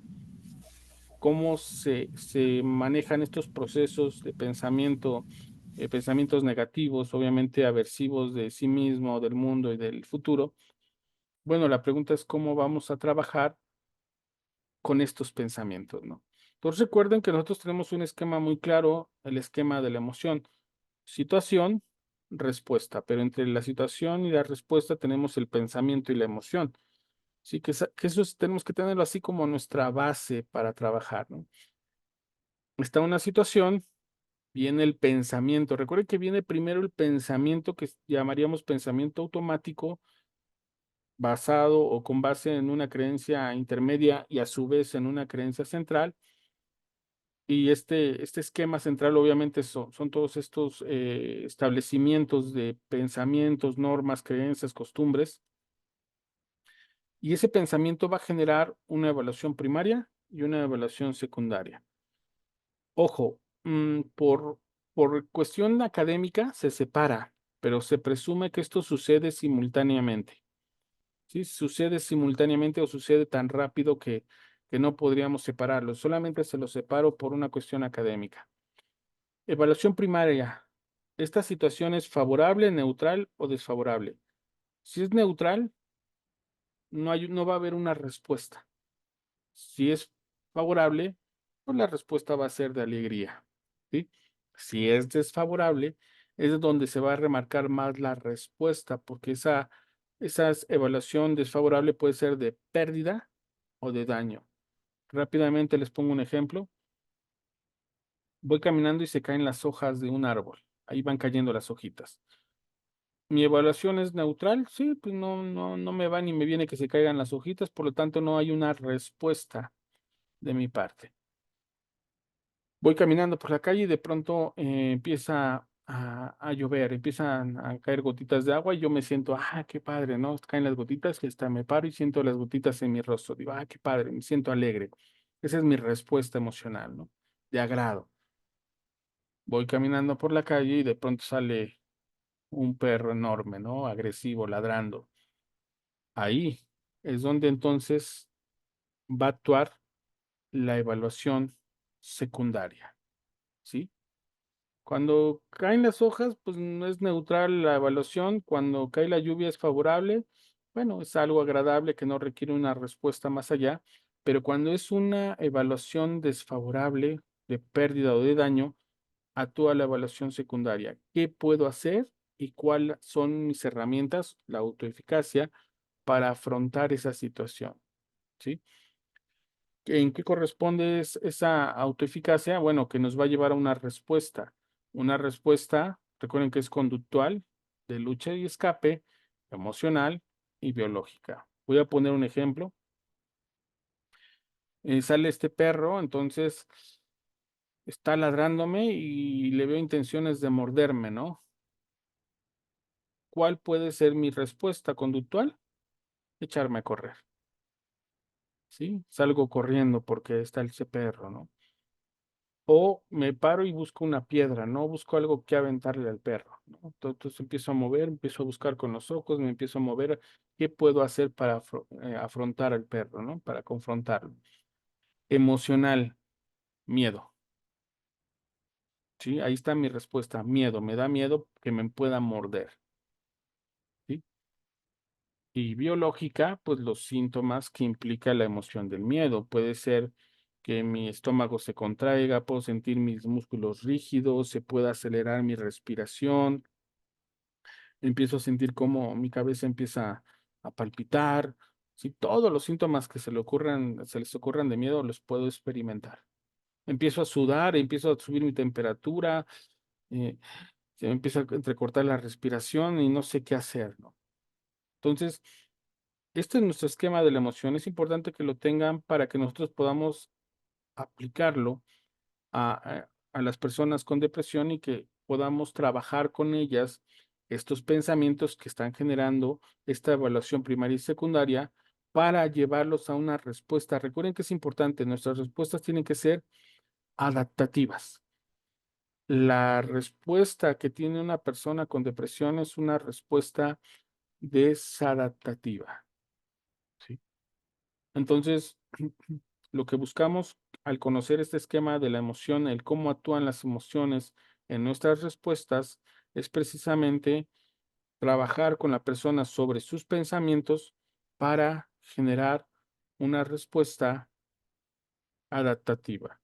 cómo se manejan estos procesos de pensamiento, pensamientos negativos, obviamente aversivos de sí mismo, del mundo y del futuro, bueno, la pregunta es cómo vamos a trabajar con estos pensamientos, ¿no? Entonces recuerden que nosotros tenemos un esquema muy claro, el esquema de la emoción, situación, respuesta, pero entre la situación y la respuesta tenemos el pensamiento y la emoción. Sí, que eso tenemos que tenerlo así como nuestra base para trabajar, ¿no? Está una situación, viene el pensamiento. Recuerden que viene primero el pensamiento que llamaríamos pensamiento automático, basado o con base en una creencia intermedia y a su vez en una creencia central. Y este esquema central obviamente son todos estos establecimientos de pensamientos, normas, creencias, costumbres. Y ese pensamiento va a generar una evaluación primaria y una evaluación secundaria. Ojo, por cuestión académica se separa, pero se presume que esto sucede simultáneamente. ¿Sí? Sucede simultáneamente o sucede tan rápido que no podríamos separarlo. Solamente se lo separo por una cuestión académica. Evaluación primaria. ¿Esta situación es favorable, neutral o desfavorable? Si es neutral, no va a haber una respuesta. Si es favorable, pues la respuesta va a ser de alegría. ¿Sí? Si es desfavorable, es donde se va a remarcar más la respuesta, porque esa evaluación desfavorable puede ser de pérdida o de daño. Rápidamente les pongo un ejemplo. Voy caminando y se caen las hojas de un árbol. Ahí van cayendo las hojitas. Mi evaluación es neutral, sí, pues no me va ni me viene que se caigan las hojitas, por lo tanto no hay una respuesta de mi parte. Voy caminando por la calle y de pronto empieza a llover, empiezan a caer gotitas de agua y yo me siento, qué padre, ¿no? Caen las gotitas, que hasta me paro y siento las gotitas en mi rostro. Digo, qué padre, me siento alegre. Esa es mi respuesta emocional, ¿no? De agrado. Voy caminando por la calle y de pronto sale un perro enorme, ¿no? Agresivo, ladrando. Ahí es donde entonces va a actuar la evaluación secundaria, ¿sí? Cuando caen las hojas, pues no es neutral la evaluación. Cuando cae la lluvia es favorable. Bueno, es algo agradable que no requiere una respuesta más allá. Pero cuando es una evaluación desfavorable de pérdida o de daño, actúa la evaluación secundaria. ¿Qué puedo hacer y cuáles son mis herramientas, la autoeficacia, para afrontar esa situación? ¿Sí? ¿En qué corresponde esa autoeficacia? Bueno, que nos va a llevar a una respuesta. Una respuesta, recuerden que es conductual, de lucha y escape, emocional y biológica. Voy a poner un ejemplo. Sale este perro, entonces está ladrándome y le veo intenciones de morderme, ¿no? ¿Cuál puede ser mi respuesta conductual? Echarme a correr. ¿Sí? Salgo corriendo porque está ese perro, ¿no? O me paro y busco una piedra, ¿no? Busco algo que aventarle al perro, ¿no? Entonces empiezo a mover, empiezo a buscar con los ojos, me empiezo a mover, ¿qué puedo hacer para afrontar al perro, ¿no? Para confrontarlo. Emocional, miedo, ¿sí? Ahí está mi respuesta, miedo, me da miedo que me pueda morder, ¿sí? Y biológica, pues los síntomas que implica la emoción del miedo. Puede ser que mi estómago se contraiga, puedo sentir mis músculos rígidos, se puede acelerar mi respiración, empiezo a sentir cómo mi cabeza empieza a palpitar. Sí, todos los síntomas que se les ocurran de miedo los puedo experimentar. Empiezo a sudar, empiezo a subir mi temperatura, eh, se me empieza a entrecortar la respiración y no sé qué hacer, ¿no? Entonces, este es nuestro esquema de la emoción. Es importante que lo tengan para que nosotros podamos aplicarlo a las personas con depresión y que podamos trabajar con ellas estos pensamientos que están generando esta evaluación primaria y secundaria para llevarlos a una respuesta. Recuerden que es importante, nuestras respuestas tienen que ser adaptativas. La respuesta que tiene una persona con depresión es una respuesta desadaptativa, ¿sí? Entonces, lo que buscamos al conocer este esquema de la emoción, el cómo actúan las emociones en nuestras respuestas, es precisamente trabajar con la persona sobre sus pensamientos para generar una respuesta adaptativa.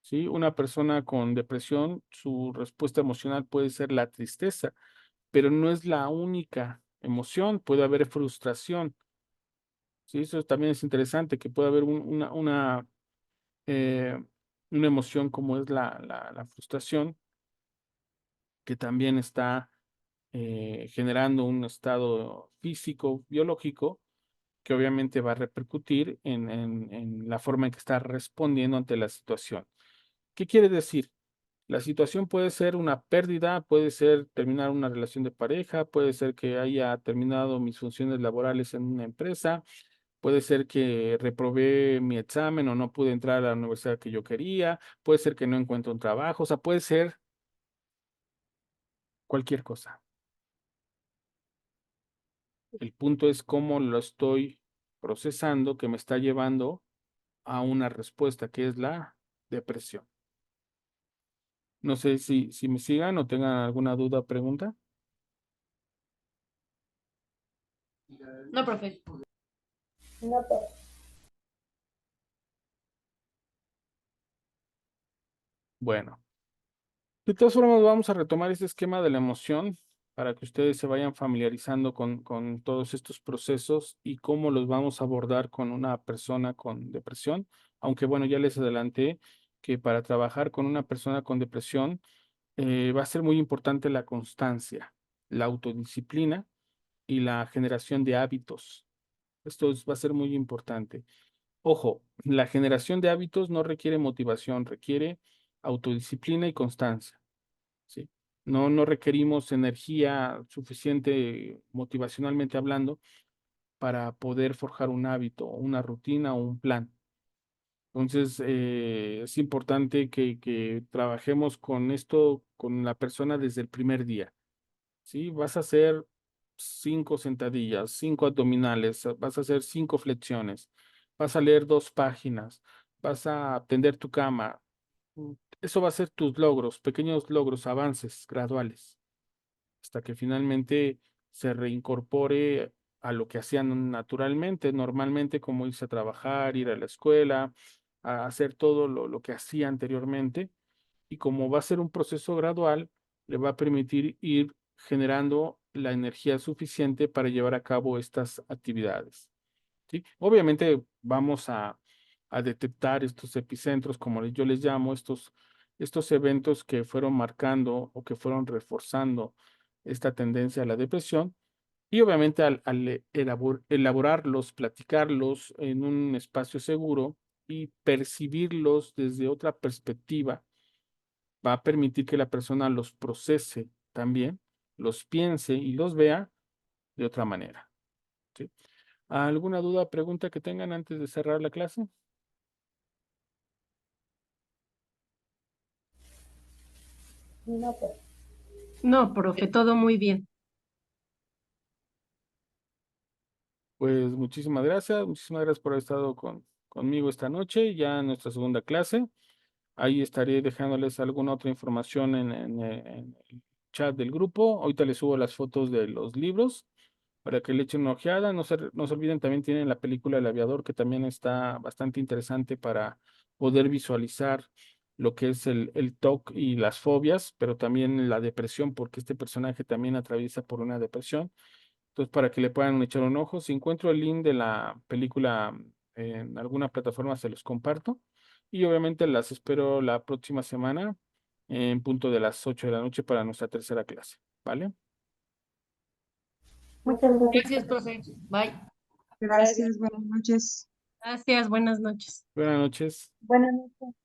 ¿Sí? Una persona con depresión, su respuesta emocional puede ser la tristeza, pero no es la única emoción, puede haber frustración. ¿Sí? Eso también es interesante, que puede haber eh, una emoción como es la frustración, que también está generando un estado físico, biológico, que obviamente va a repercutir en la forma en que está respondiendo ante la situación. ¿Qué quiere decir? La situación puede ser una pérdida, puede ser terminar una relación de pareja, puede ser que haya terminado mis funciones laborales en una empresa, puede ser que reprobé mi examen o no pude entrar a la universidad que yo quería, puede ser que no encuentro un trabajo, o sea, puede ser cualquier cosa. El punto es cómo lo estoy procesando que me está llevando a una respuesta que es la depresión. No sé si me sigan o tengan alguna duda o pregunta. No, profe. No, pero Bueno, de todas formas vamos a retomar este esquema de la emoción para que ustedes se vayan familiarizando con todos estos procesos y cómo los vamos a abordar con una persona con depresión. Aunque bueno, ya les adelanté que para trabajar con una persona con depresión va a ser muy importante la constancia, la autodisciplina y la generación de hábitos. Va a ser muy importante. Ojo, la generación de hábitos no requiere motivación, requiere autodisciplina y constancia, ¿sí? No requerimos energía suficiente motivacionalmente hablando para poder forjar un hábito, una rutina o un plan. Entonces, es importante que trabajemos con esto, con la persona desde el primer día. ¿Sí? Vas a hacer 5 sentadillas, 5 abdominales, vas a hacer 5 flexiones, vas a leer 2 páginas, vas a tender tu cama. Eso va a ser tus logros, pequeños logros, avances graduales, hasta que finalmente se reincorpore a lo que hacían naturalmente, normalmente, como irse a trabajar, ir a la escuela, a hacer todo lo que hacía anteriormente y como va a ser un proceso gradual, le va a permitir ir generando la energía suficiente para llevar a cabo estas actividades. ¿Sí? Obviamente vamos a detectar estos epicentros, como yo les llamo, estos eventos que fueron marcando o que fueron reforzando esta tendencia a la depresión. Y obviamente al elaborarlos, platicarlos en un espacio seguro y percibirlos desde otra perspectiva, va a permitir que la persona los procese también, los piense y los vea de otra manera. ¿Sí? ¿Alguna duda, pregunta que tengan antes de cerrar la clase? no, pero No, profe, todo muy bien. Pues muchísimas gracias por haber estado conmigo esta noche, ya en nuestra segunda clase. Ahí estaré dejándoles alguna otra información en el chat del grupo. Ahorita les subo las fotos de los libros para que le echen una ojeada. No se olviden, también tienen la película El Aviador, que también está bastante interesante para poder visualizar lo que es el TOC y las fobias, pero también la depresión, porque este personaje también atraviesa por una depresión. Entonces, para que le puedan echar un ojo, si encuentro el link de la película en alguna plataforma, se los comparto. Y obviamente las espero la próxima semana en punto de las 8 de la noche para nuestra tercera clase. ¿Vale? muchas gracias. Gracias, profe. Bye. Gracias, buenas noches. Gracias, buenas noches. Buenas noches. Buenas noches.